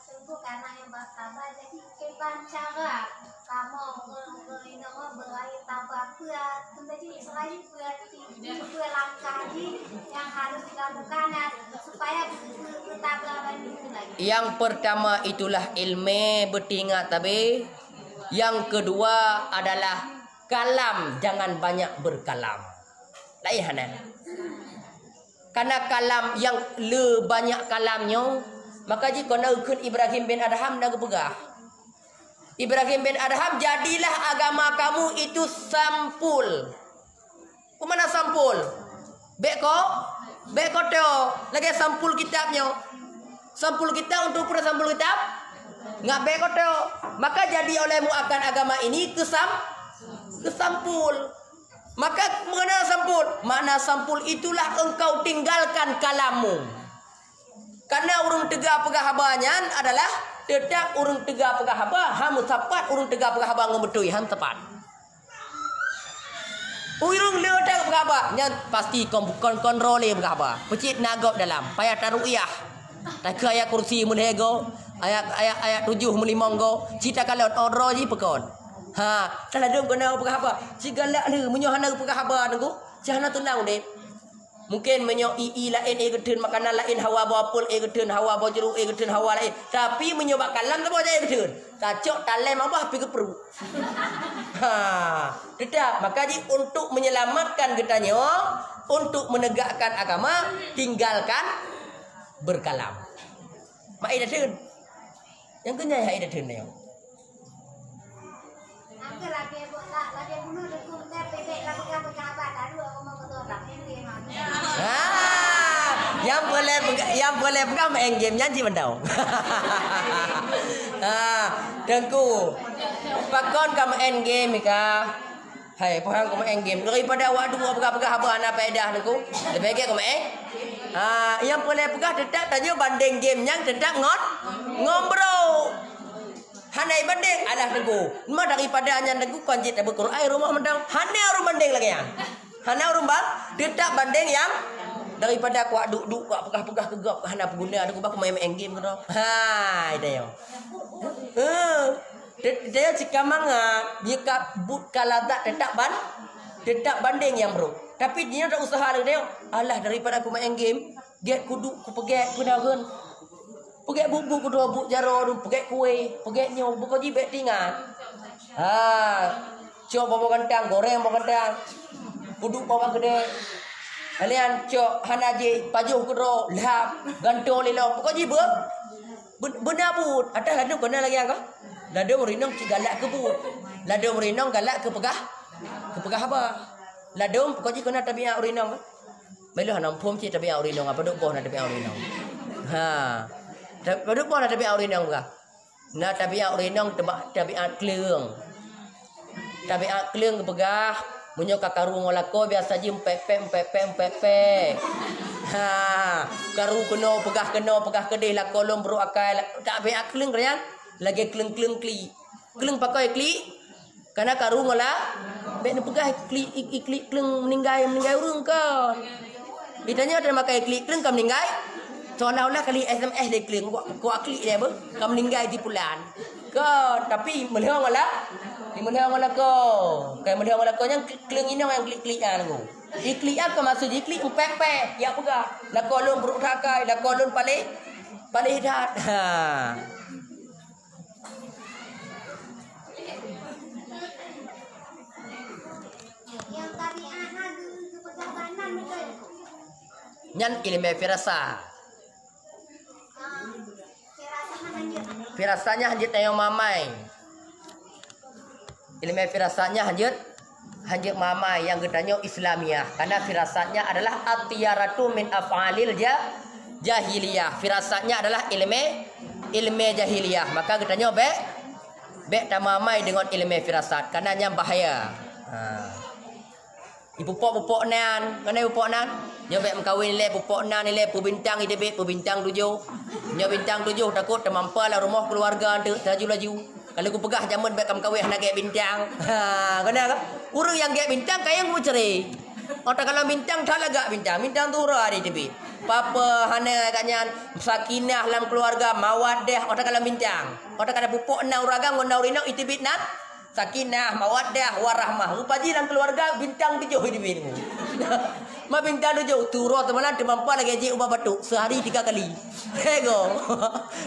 B: Sungguh karena yang bersabar jadi kiban cara kamu berlari tabak pula menjadi selain pula langkah yang harus dilakukan supaya kita berlari lagi.
A: Yang pertama itulah ilmu bertingat tapi yang kedua adalah kalam, jangan banyak berkalam. Lain hana. Karena kalam yang le banyak kalamnya, maka jika nak Ibrahim bin Adham nak pegah. Ibrahim bin Adham, jadilah agama kamu itu sampul. Kemana sampul? Beko teo. Lagi sampul kitabnya. Sampul kitab untuk pura sampul kitab. Nggak beko teo. Maka jadi olehmu akan agama ini kesampul. Maka mengenal sampul. Makna sampul itulah engkau tinggalkan kalammu. Karena urung tegak pegah habanyan adalah tetap urung tegak pegah haba, ham tepat urung tegak pegah haba ngebetui ham tepat. Urung le tegak pegah haba, nyan pasti kontrole pegah haba. Pecit nagop dalam, payah taruiyah. Tak ayat kursi mulhego, ayat 7 mulimonggo, cita kalau odro ji pekon. Salah dong kena pegah haba. Sigala le menyohana pegah haba nunggu, jahana tunang deh. Mungkin menyo lain gedun makanan lain hawa bapul gedun hawa bajru gedun hawa lain. Tapi menyoba kalam tak boleh gedun. Kacok talem apa pergi perlu. Tidak. Maka untuk menyelamatkan getanya, untuk menegakkan agama, tinggalkan berkalam. Mak ida dun. Yang kenyai hai ida dun ni.
B: Angkat lagi bunuh dekung pepek lagi apa tadi aku mau betul tak ini.
A: Yang boleh pegang main game nyanyi bendau. Dengku. Pakon kamu main game ka. Hai, pahang kamu main game daripada awak dua pegang haba ana faedah dengku. Lebih baik kamu main. Yang boleh pegang tetap tanya banding game yang tetap ngobrol. Hanai banding alah dengku. Cuma daripada hanya dengku konjit Abu Quran rumah mendang. Hanai orang banding lagi ya. Hana orang bang, tidak banding yang daripada kuat duk pegah kegap hana pengguna aku bak main game ke dah. Dia. Dia jika manga jika but kaladat tetap banding yang bro. Tapi dia ada usaha dia. Alah daripada aku main game, get kudu ku peget ku daun. Peget bubuk ku dua buk jaro, peget kue, peget nyo, buka jibet tinggal. Coba bawa kentang, goreng bawa kentang. Duduk bawa gede. Alian cok hanaji pajuh kero lap gantung lilo pokoknya benabut ada ladu kena lagi angka ladu merinong galak ke but ladu merinong galak ke pegah apa ladu pokoknya kena tabiat urinong melu hanam pom ci tabiat urinong apa duk boh na tabiat urinong ha duk boh na tabiat urinong ka na tabiat urinong tabiat kleung ke pegah munyo kakaru ngolako biasa jim pepe ha karu keno pegah kedih la kolom bro akai tak be akleng rian lagi kleng kli kleng pakai kli karena karu ngola be ne pegah kli kleng meninggai urung ka ditanya ada makai kli kleng kam meninggai seolah-olah kali SMS dia kleng ko kli dia ber kam meninggai di bulan ka tapi melihong ngola di melihong ngola ko kai melihong ngola ko yang kleng ini yang klik-klikan ko ikli apa maksud ikli pepe ya pegah la kolon buruk takai la kolon paling hidat ha
B: yang tadi anak kepegangan betul.
A: Nyan ilmu firasatnya hanjit yang mamai ilmu firasatnya hanjit mamai yang getanya Islamiah karena firasatnya adalah atiyaratu min af'alil jahiliyah firasatnya adalah ilmu jahiliyah maka getanya be tamamai dengan ilmu firasat karena nya bahaya ibu pok nan kana ibu pok nan nya be mkawin le pupok nan le pubintang ide be pubintang 7 nya bintang 7 takut termampal rumah keluarga laju kalau ku pegah jaman be kam kawin nak bintang ha kana urang yang gak bintang kayang ku cerai otak kalau bintang dah lagak bintang tu ora di tepi papa hana katnya sakinah dalam keluarga mawaddah otak kalau bintang otak kada pupok na uraga ngon naurino itibit nan sakinah mawaddah warahmah rupaji dalam keluarga bintang 7 hidupin ma bintang 7 turo teman demampa lagi je ubah batu sehari 3 kali lego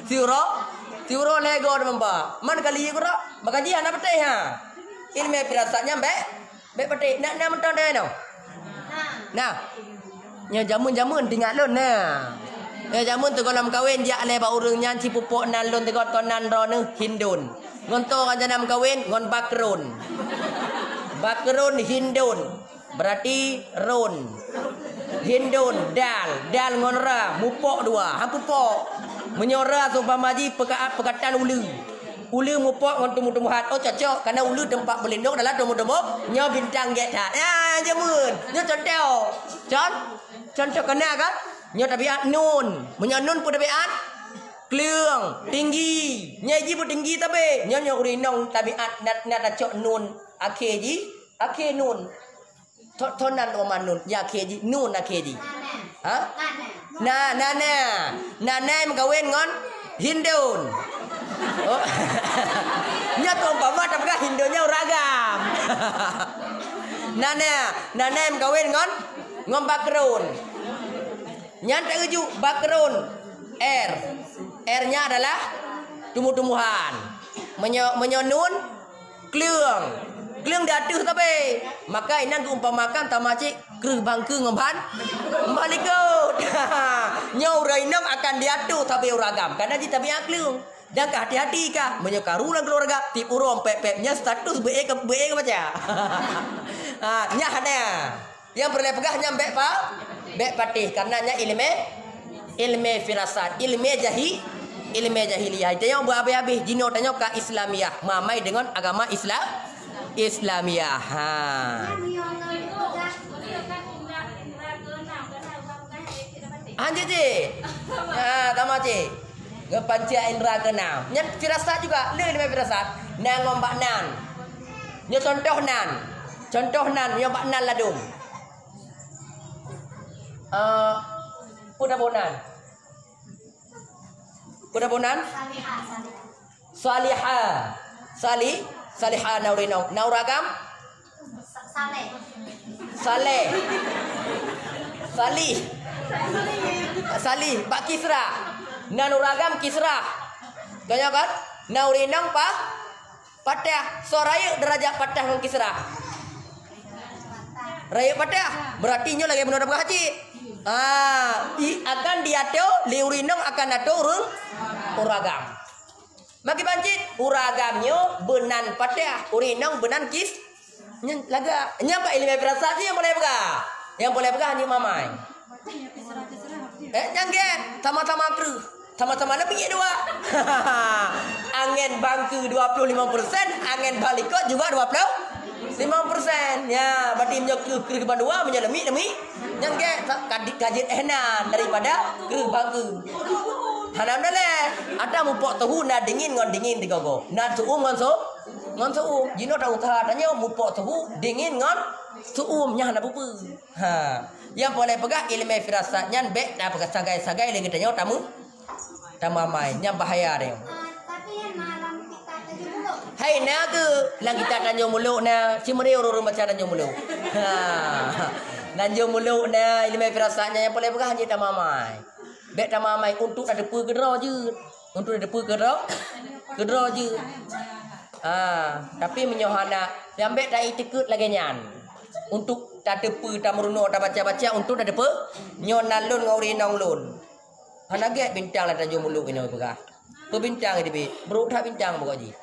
A: turo lego demampa man kali ko maka dia anak petai ha ilmu firasatnya be petai nak menton dah no nah nya jamun tinggal lon nah ya jamun tu kolam kawin dia le ba urang nyan si pupuk nan lon tegot konan ro ne hindun ngonto kan janam kawin ngon bakrun hindun berarti ron hindun dal ngon ra mupok 2 ha pupok menyora supamaji pekatan ulu mupok ngon tumbuh-tumbuhan oh cocok karena ulu tempat berlindung dalam tumbuh-tumbuh nyo bintang get dah jamun nyo contoh kena kan nyo tabiat nun menyanun pun tabiat kleung tinggi nyaji pun tinggi tapi nyo urinong tabiat nak cocok nun akhir nun tonan omanun ya keji nun akeji ha nana mengkawin ngon hindun oh nya tu umpama tapi hindunya ragam nana mengkawin ngon bakrun nyan tak uju bakrun R-nya adalah tumbuh-tumbuhan menyonun kleung datuh tapi maka inan umpamakan tamaci kreuh bangku ngomban balikut nyau rainam akan diatuh tapi uragam karena di tabiat kleung dan hati-hati kah menyekaru lang keluarga tip urom pepnya status be ke baca nya hana yang perlu pegah nyampe pak be patih karena nya ilmu firasat ilmu jahiliyah itu yang habis jino tanya ke Islamiah mamai dengan agama Islamiah ha anjir je tamaci ngepancia indra keenam nyat firasat juga le ilmu firasat nang ngombak nan nya contoh nan nyombak nan ladung kuda bonan salihah nauragam salih pak kisra nanuragam kisra kaya kan naurinong patah soraya derajat patah ng kisra Raya Fatihah. Berarti nyo lagi benar haji. Akan diatur liurinong akan atur uragam. Bagi bancit uragamnya benan Fatihah, urinong benan kis. Laga. Nyapa ilmu firasat yang boleh pegang. Yang boleh pegang hanya mamai. Jangan sama-sama kru. Sama-sama lebih dua. Angin bangku 25%, angin balikot juga 25%. Ya, berarti menyok kru kedua menyelemi demi yang kaji enan daripada kru bangku. Hanam dale, ada mupok tahu na dingin ngon dingin tiga go. Na suum ngon suum. Jino tahu tha tanya mupok tahu dingin ngon suum nya na pupu. Yang boleh pegang ilmu firasatnya bek na pegang sagai-sagai lagi tanya tamu. Tamamai nya bahaya dia.
B: Tapi yang malam kita tanya dulu.
A: Hai na ke lang kita tanya muluk na cimri urur macam tanya muluk. Tanya muluk na ilmu firasatnya yang boleh pegang hanya tamamai. Bek tamamai untuk ada pu gedra je. Untuk ada pu gedra je. Tapi menyohana yang bek tak ikut lagi nyan. Untuk tak ada pu tak meruno tak baca-baca untuk ada pu nyon nalun ngauri nong lun. Hana get bintang lah tanjung muluk ini berkah. Bintang ini bi. Berutah bintang bukan ji.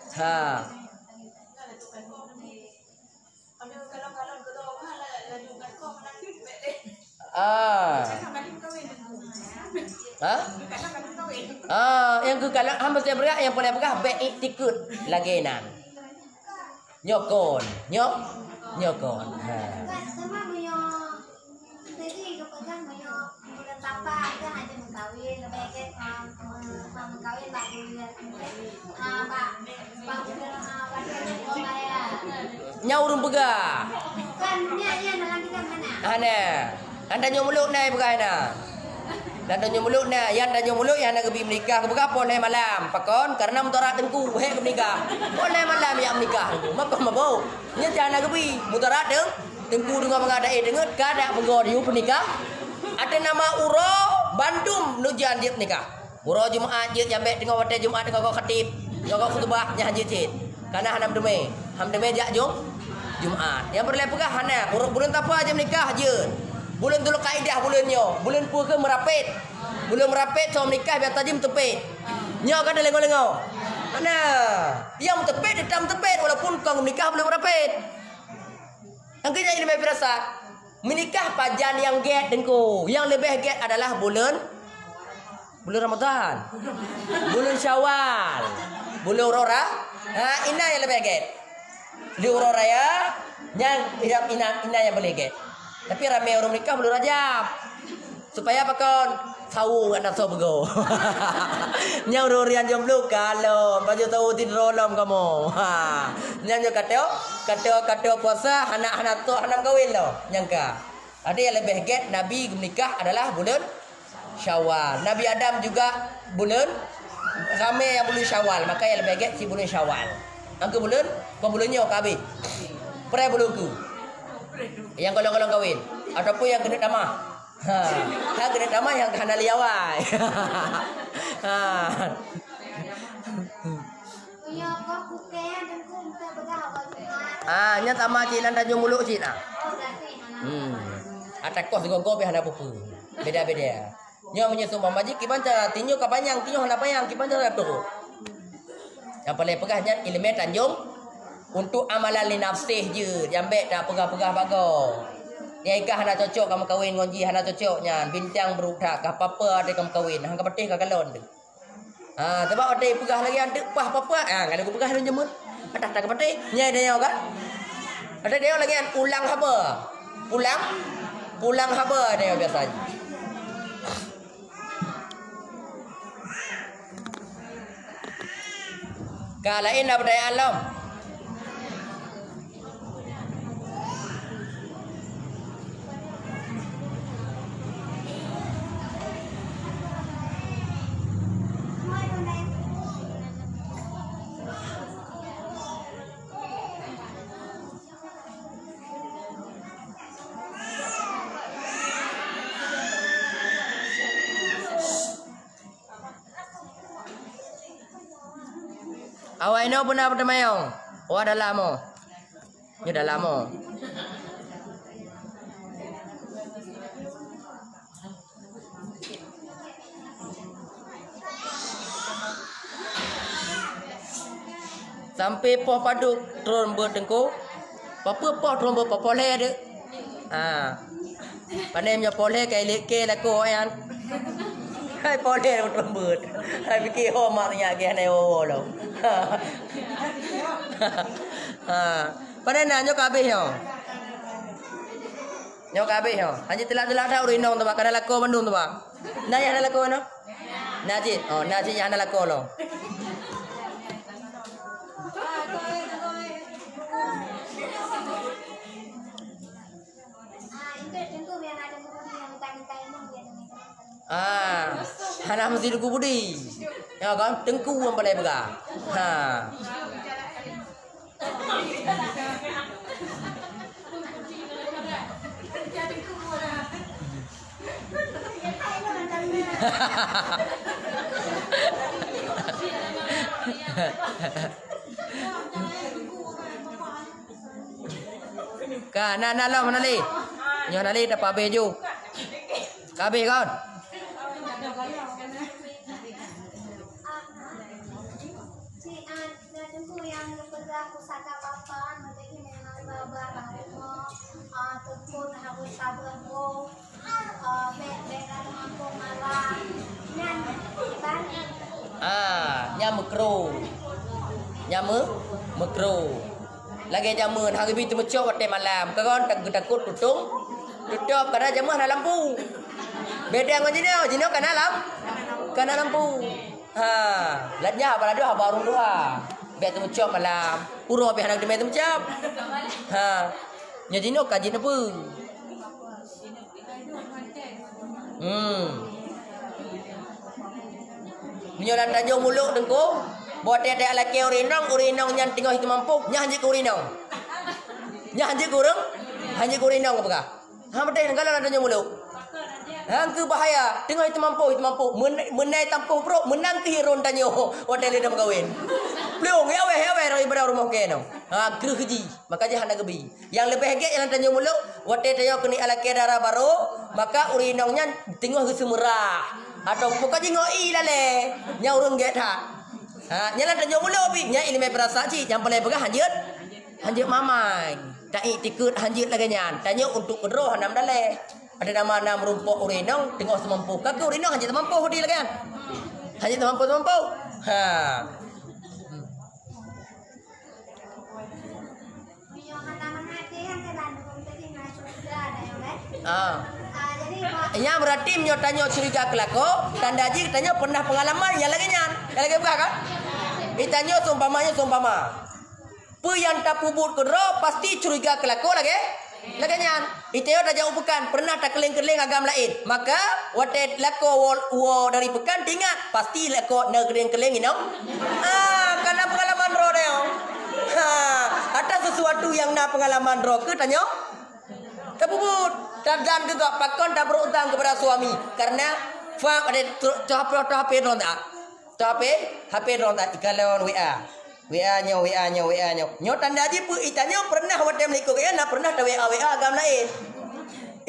A: Yang ke kalau hamba saya bergerak yang boleh bergerak baik ikut lagi nan. Nyokon.
B: Sama mayo. Jadi kepegang mayo bulan tapa ada hanya mengkawin lebih ke mengkawin tak bulan. Pak ya.
A: Nyaurung begah.
B: Kan nya dalam kita mana?
A: Ana. Anda nyomuluk nai bergah na. Dan nyomuluk na, yang dan nyomuluk yang nak pergi menikah ke bergah boleh malam. Pakon karena mutarat tengku hek ke menikah. Boleh malam yang menikah. Maka mabau. Nya jangan nak pergi mutarat tengku dengan mengadai dengan kada penggor yu menikah. Ada nama Uro Bandung nujan dia menikah. Uro Jumaat dia yang baik dengan waktu Jumaat dengan kau khatib. Dengan kau khutbah nya haji cit. Karena hanam deme jak Jumaat. Yang boleh pegang hana bulan tapa aja menikah je. Bulan dulu kaidah bulannya. Bulan pun ke merapit. Bulan merapit so menikah biar tajim tepit. Nyo kan ada lengo-lengo. Mana? Yang tepit dia tepit walaupun kau menikah belum merapit. Yang kena ilmu firasat. Menikah pajan yang get dengku. Yang lebih get adalah bulan Ramadan. Bulan Syawal. Bulan Aurora. Ina yang lebih get. Di Aurora ya. Yang ina yang boleh get. Tapi ramai orang menikah belum Rajab. Supaya apa kon? Tahu nak tahu bego. Nyau durian jomblo kalau baju tahu tidur dalam kamu. Nyau kata puasa anak tu anak kawin lo. Nyangka. Ada yang lebih get Nabi menikah adalah bulan Syawal. Nabi Adam juga bulan ramai yang bulan Syawal. Maka yang lebih get si bulan Syawal. Angka bulan bulannya kabi. Perai bulanku. Yang golong-golong kawin ataupun yang kena damah. Kena damah yang kena liawai.
B: Punya kok bukan dan kita bergaul
A: Nya sama cilan tanjung muluk cik nah.
B: Oh, berarti
A: Atak kos gogo be hana pupu. Beda-beda. Nyo menyusun mamaji kibanca tinyo kapanyang tinyo hana payang kibanca tu. Yang paling pegahnya ilmu tanjung untuk amalan li nafsih je. Jambek tak pegah-pegah bago. Yang ikah hana cocok kamu kawin ngonji hana cocoknya. Bintang berudak ke apa-apa ada kamu kawin. Hang kapetih ke galon tu. Sebab ada pegah lagi ada pah apa-apa. Ada aku pegah jemut. Atas tak kapetih. Nyai dia kan. Ada dia lagi ulang haba. Pulang haba dia biasanya. Kalain dah berdaya alam. Awak ini pernah bertemayong? Oh, ada lama. Ini dah lama. Sampai poh paduk turun bertengku. Papa poh turun berpoleh dia. Pandai punya poleh kai leke lako yan. Hai poleh turun ber. Hai fikir mak tanya ke hanai lo. Pandai nanya kabeh yo. Nyo kabeh yo. Hanya telak-telak dah urinong tu ba kana lako bandung tu ba. Naya ada lako no? Najit. Oh, najit yang ada lako lo. Hana mesti duku budi. Ya kan, tengku yang paling begah. Kan, nak mana li? Nyo nali dapat beju. Kabeh kan? Nyamukro. Nyamukro. Lagi jamun hari bitu mencok waktu malam. Kawan takut tutung. Tutup karena jamun ada lampu. Beda dengan jino kena lampu. Latnya apa ladu baru dua. Biar tu mencok malam. Puro biar nak demi tu mencok. Nya jino kaji apa? Menyolan tajung muluk dengku. Buat ada laki urinong yang tinggal itu mampu. Nya hanya urinong. Nya hanya urinong apa kah? Betul kalau ada tajung muluk. Hangku bahaya. Tengok itu mampu. Menai tampuh pro menanti ron tanyo. Hotel dia berkahwin. Belum hewe dari pada rumah keno. Keruji. Maka dia hendak gebi. Yang lebih hege yang tanyo muluk. Hotel tanyo kini ala kedara baru. Maka urinongnya tengok ke semurah. Atau pokoknya ngoi lah le. Nya urung get ha. Nyala tanyo muluk bi. Nya ini me perasa ci. Yang paling begah hanjut mamai. Tak ikut hanjut lagi nyan. Tanyo untuk roh hanam dale. Ada nama merumpuk urinong tengok semampu. Kaki urinong hanya semampu dia lagi kan. Hanya semampu. Nya berarti tanya curiga kelako. Tanda ji tanya pernah pengalaman yang lagi nyan. Yang lagi buka kan? Ditanya sumpama. Pu yang tak pubut kedro pasti curiga kelako lagi. Laganya iteo dah jauh pekan pernah tak keling-keling agam lain maka watet lako wo dari pekan tingat pasti lako na keling-keling inong karena pengalaman ro deo ada sesuatu yang na pengalaman ro ke tanyo tabubut dan juga pakon tak berutang kepada suami karena fak ada HP ronda HP ronda kalau WA nya. Nyo tanda di pu itanyo pernah wate meliko ya na pernah ta WA agam lain.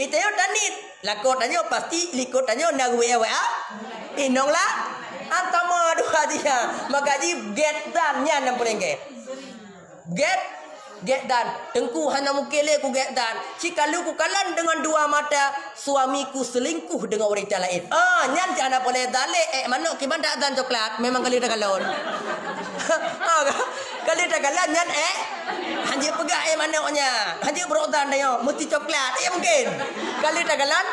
A: Itanyo tanit. Lako tanyo pasti liko tanyo na WA. Inong la antama dua dia. Maka di get dan nya nam perengge. Get dan tengku hana mukele ku get dan. Cikalu ku kalan dengan dua mata suamiku selingkuh dengan wanita lain. Nyan jana boleh dale manok ki banda dan coklat memang kali dah kalon. Kali dah kalan nyan hanya pegak manoknya. Hanya berotan dia mesti coklat. Mungkin. Kali dah kalan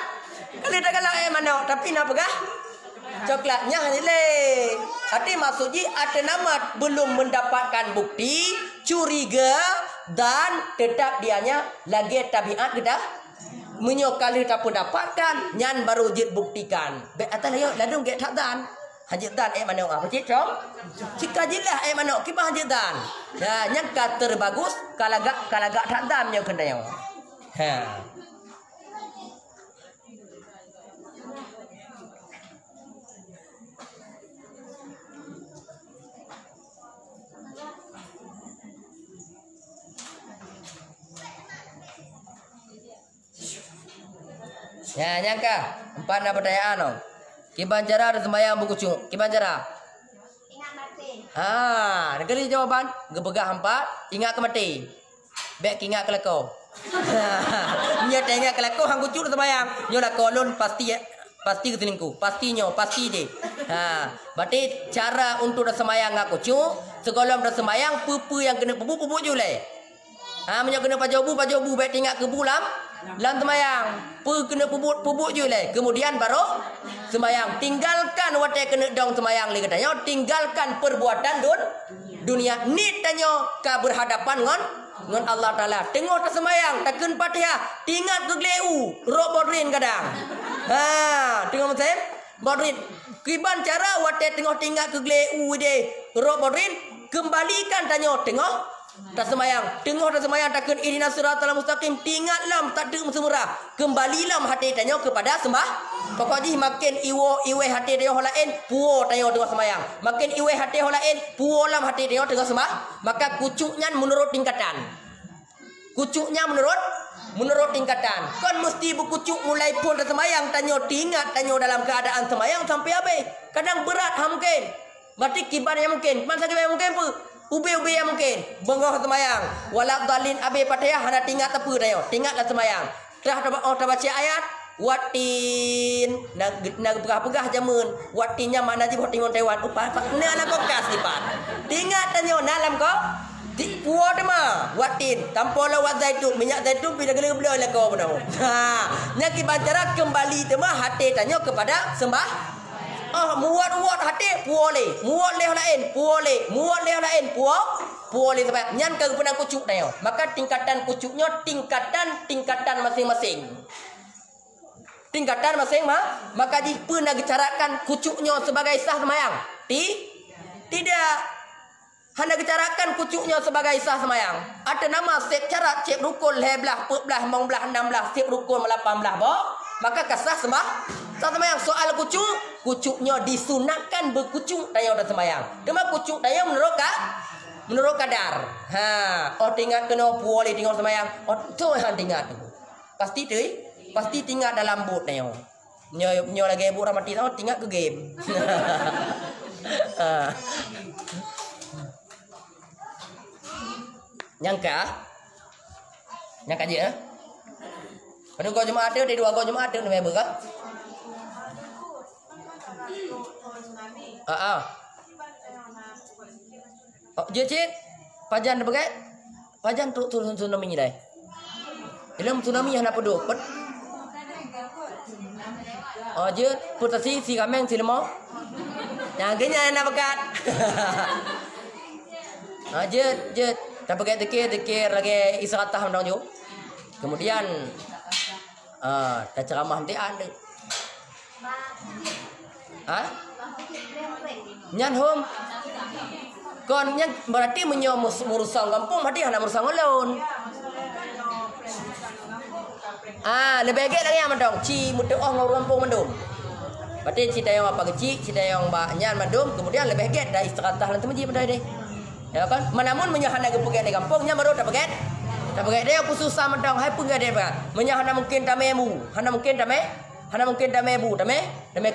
A: manok tapi nak pegah coklatnya hanya le. Hati maksudnya ada nama belum mendapatkan bukti curiga dan tetap dianya lagi tabiat kita menyokali tak pun dapatkan nyan baru jid buktikan. Betul ya ladung get tak dan hajit dan manok apa cik cong jika jilah manok kipah hajit dan ya nyan kata bagus kalagak tak dan nyo kena yo Ya nyangka empat na pertanyaan no. Kiban cara ada sembahyang buku cung. Kiban cara?
B: Ingat mati.
A: Negeri jawapan. Gebegah hampa. Ingat ke mati. Baik ingat ke lekau. Nya tengah ke lekau hang kucuk semayang. Nyo lah kolon pasti pasti ke selingkuh. Pastinya, pasti je. Berarti cara untuk dah semayang ngak kucuk. Sekolah dah semayang. Pupu yang kena pupu je lah. Menyo kena pajobu baik tinggal ke bulam semayang. Kena pupuk je lah. Kemudian baru semayang. Tinggalkan watai kena dong semayang li katanya. Tinggalkan perbuatan dunia. Ni tanya ka berhadapan ngon Allah Taala. Tengok tak semayang, takkan Fatihah. Tinggal ke gleu, rok bodrin kadang. Tengok macam bodrin. Kiban cara watai tengok tinggal ke gleu je, rok bodrin, kembalikan tanya tengok tak semayang. Tengok tak semayang takkan ihdinas siratal mustaqim. Tinggallah tak ada semurah. Kembalilah hati tanya kepada sembah. Pokoknya makin iwe hati dia orang lain, puo tanya tengok semayang. Makin iwe hati orang lain, puo lam hati dia tengok sembah. Maka kucuknya menurut tingkatan. Kucuknya menurut tingkatan. Kan mesti berkucuk mulai pun tak semayang tanya tinggal tanya dalam keadaan semayang sampai habis. Kadang berat mungkin. Berarti kibar yang mungkin. Masa kibar yang mungkin apa? Ubi-ubi yang mungkin. Bengah semayang. Walak dalin abe Fatihah hana tinggal tepu tayo. Tinggallah semayang. Dah baca ayat. Watin nak pegah-pegah jamun. Watinnya mana je buat tingon Taiwan. Upa nak nak kokas lipat. Tinggal tanya dalam kau. Di puo dema. Watin tanpa lawat zaitun, minyak zaitun bila gele-gele lah kau benar. Nya ki bancara kembali tema hati tanya kepada sembah. Muat hati puole, muat leh lain puole, muat leh lain puole sampai nyan ke pernah kucuk dah. Maka tingkatan kucuknya tingkatan masing-masing. Tingkatan masing-masing. Maka di pernah gecarakan kucuknya sebagai sah semayang. Tidak. Hanya gecarakan kucuknya sebagai sah semayang. Ada nama sep cara cep rukun leblah, peblah, mongbelah, 16 sep rukun 18 maka kasah semayang. Soal kucuknya disunatkan berkucuk daya dah semayang. Cuma kucuk daya menurut kadar. Tinggal kena boleh tinggal semayang. Tu yang tinggal tu. Pasti tinggal dalam boot daya. Nyo lagi boot ramati tau tinggal ke game. Nyangka je. Pada kau jemaah ada, dua kau jemaah ada ni berapa? Je cik, pajan apa kai? Pajan tu tsunami ni dah. Ilmu tsunami yang apa duk? Je putasi si kameng si lemau. Yang kenya nak bekat. Je tak pakai tekir lagi isratah mendang jo. Kemudian dah ceramah nanti ada. Nyan hom. Kon nyan berarti merusang kampung hati hendak merusang ulun. Lebih agak lagi yang mendong. Ci muda ngurus kampung mendung. Berarti ci tayong apa kecil, ci tayong mbak nyan mendung. Kemudian lebih agak dah istirahat lah tu menji pada ini. Ya kan? Manamun menyahan nak pergi di kampung nya baru tak pakai. Tak pakai dia aku susah mendong. Hai pun dia pakai. Menyahan mungkin tamemu. Hana mungkin tamebu, tame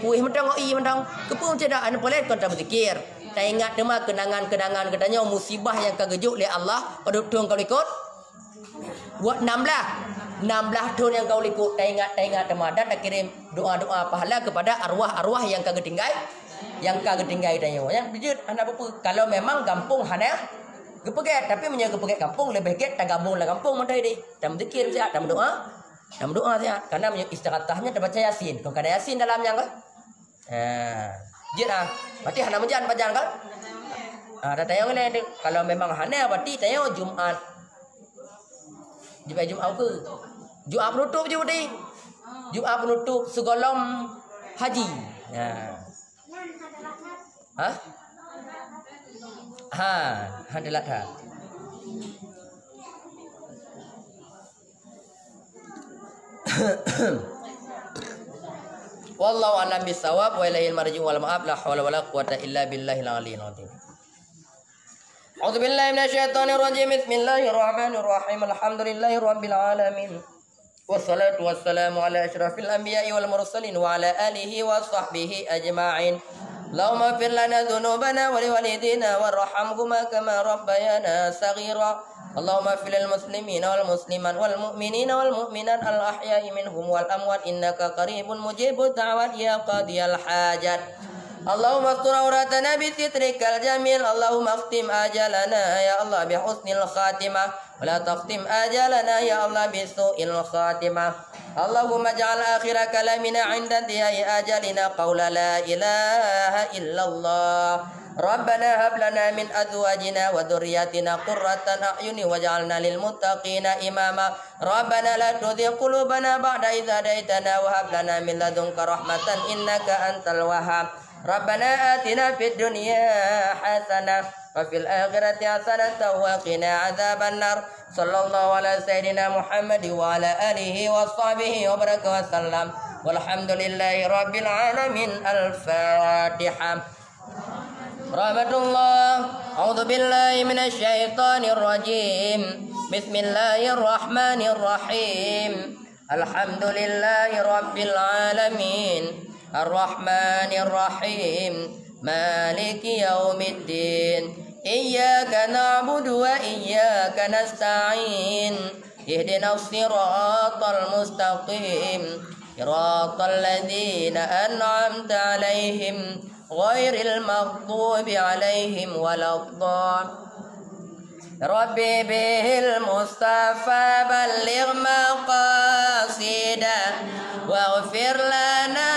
A: kuih mendong oi mendong. Kepung cedak anu boleh kon tak berzikir. Tak ingat tema kenangan-kenangan katanya musibah yang kagejuk oleh Allah pada tahun kau ikut. Buat 16 tahun yang kau ikut. Tak ingat tema dan tak kirim doa-doa pahala kepada arwah-arwah yang kagetinggai tanya. Yang bijut anak apa? Kalau memang kampung hana gepeget tapi menjaga gepeget kampung lebih get tak gabung lah kampung mandai deh. Tak berzikir siap, tak berdoa. Dalam doa saja karena istirahatnya terbaca Yasin. Kalau ada Yasin dalamnya kan? Jira. Berarti hana menjan bajan kan? Dah tayang ni kalau memang hana berarti tayang Jumaat. Jumaat ke? Jumaat penutup je berarti. Jumaat penutup segolong haji. Hadalat ha. Wallahu a'lam bissawab wa ilaihil marji' wal ma'ab la haula wala quwata illa billahil aliyyil azim. A'udzu billahi minasyaitonir rajim. Bismillahirrahmanirrahim. Alhamdulillahi rabbil alamin. Wassalatu wassalamu ala asyrafil anbiya'i wal mursalin wa ala alihi wa sahbihi ajma'in. اللهم اغفر لنا ذنوبنا ولوالدينا وارحمهما كما ربيانا صغيرا اللهم اغفر للمسلمين والمسلمات والمؤمنين والمؤمنات الأحياء منهم والأموات إنك قريب مجيب الدعوات يا قاضي الحاجات اللهم استر عوراتنا بسترك الجميل اللهم اختم آجالنا يا الله بحسن الخاتمة ولا تختم آجالنا يا الله بسوء الخاتمة اللهم اجعل آخر كلامنا عند انتهاء آجالنا قول لا إله إلا الله ربنا هب لنا من أزواجنا وذرياتنا قرة أعين واجعلنا للمتقين إماما ربنا لا تزغ قلوبنا بعد إذ هديتنا وهب لنا من لدنك رحمة إنك أنت الوهاب ربنا آتنا في الدنيا حسنة وفي الآخرة حسنة وقنا عذاب النار صلى الله على سيدنا محمد وعلى آله وصحبه وبارك وسلم والحمد لله رب العالمين الفاتحة رحمة الله أعوذ بالله من الشيطان الرجيم بسم الله الرحمن الرحيم الحمد لله رب العالمين الرحمن الرحيم مالك يوم الدين إياك نعبد وإياك نستعين اهدنا الصراط المستقيم صراط الذين أنعمت عليهم غير المغضوب عليهم ولا الضالين ربي به المصطفى بلغ مقاصدنا واغفر لنا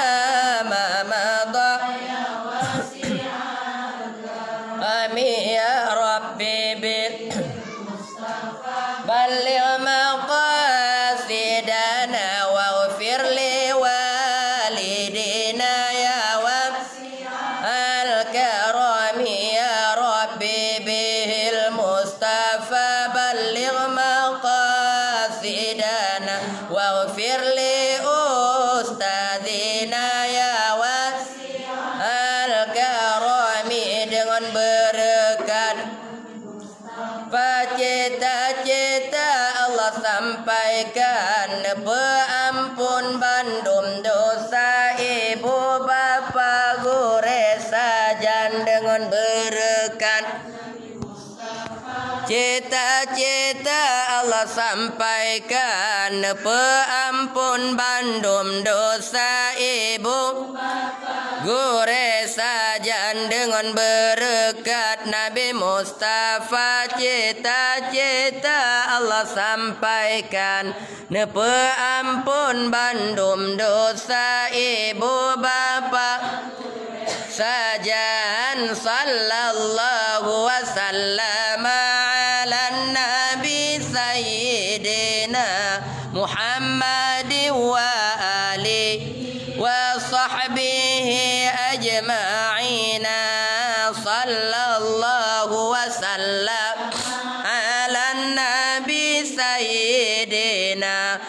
A: ما مضى آمين يا ربي بلغ مقاصدنا واغفر لوالدينا يا واسع الكرم يا ربي به المصطفى بلغ مقاصدنا واغفر لأستاذنا يا واسع الكرم dengan berkat cita-cita Allah sampaikan peampun bandum dosa ibu bapa guru sajan dengan berkat cita-cita Allah sampaikan peampun bandum dosa ibu guru sajan dengan berkat Nabi Mustafa cita-cita Allah sampaikan peampun bandum dosa ibu bapa sajan sallallahu wasallam ala nabi sayyidina Muhammad wa alihi wa sahbihi ajma'ina sallallahu wasallam ala nabi sayyidina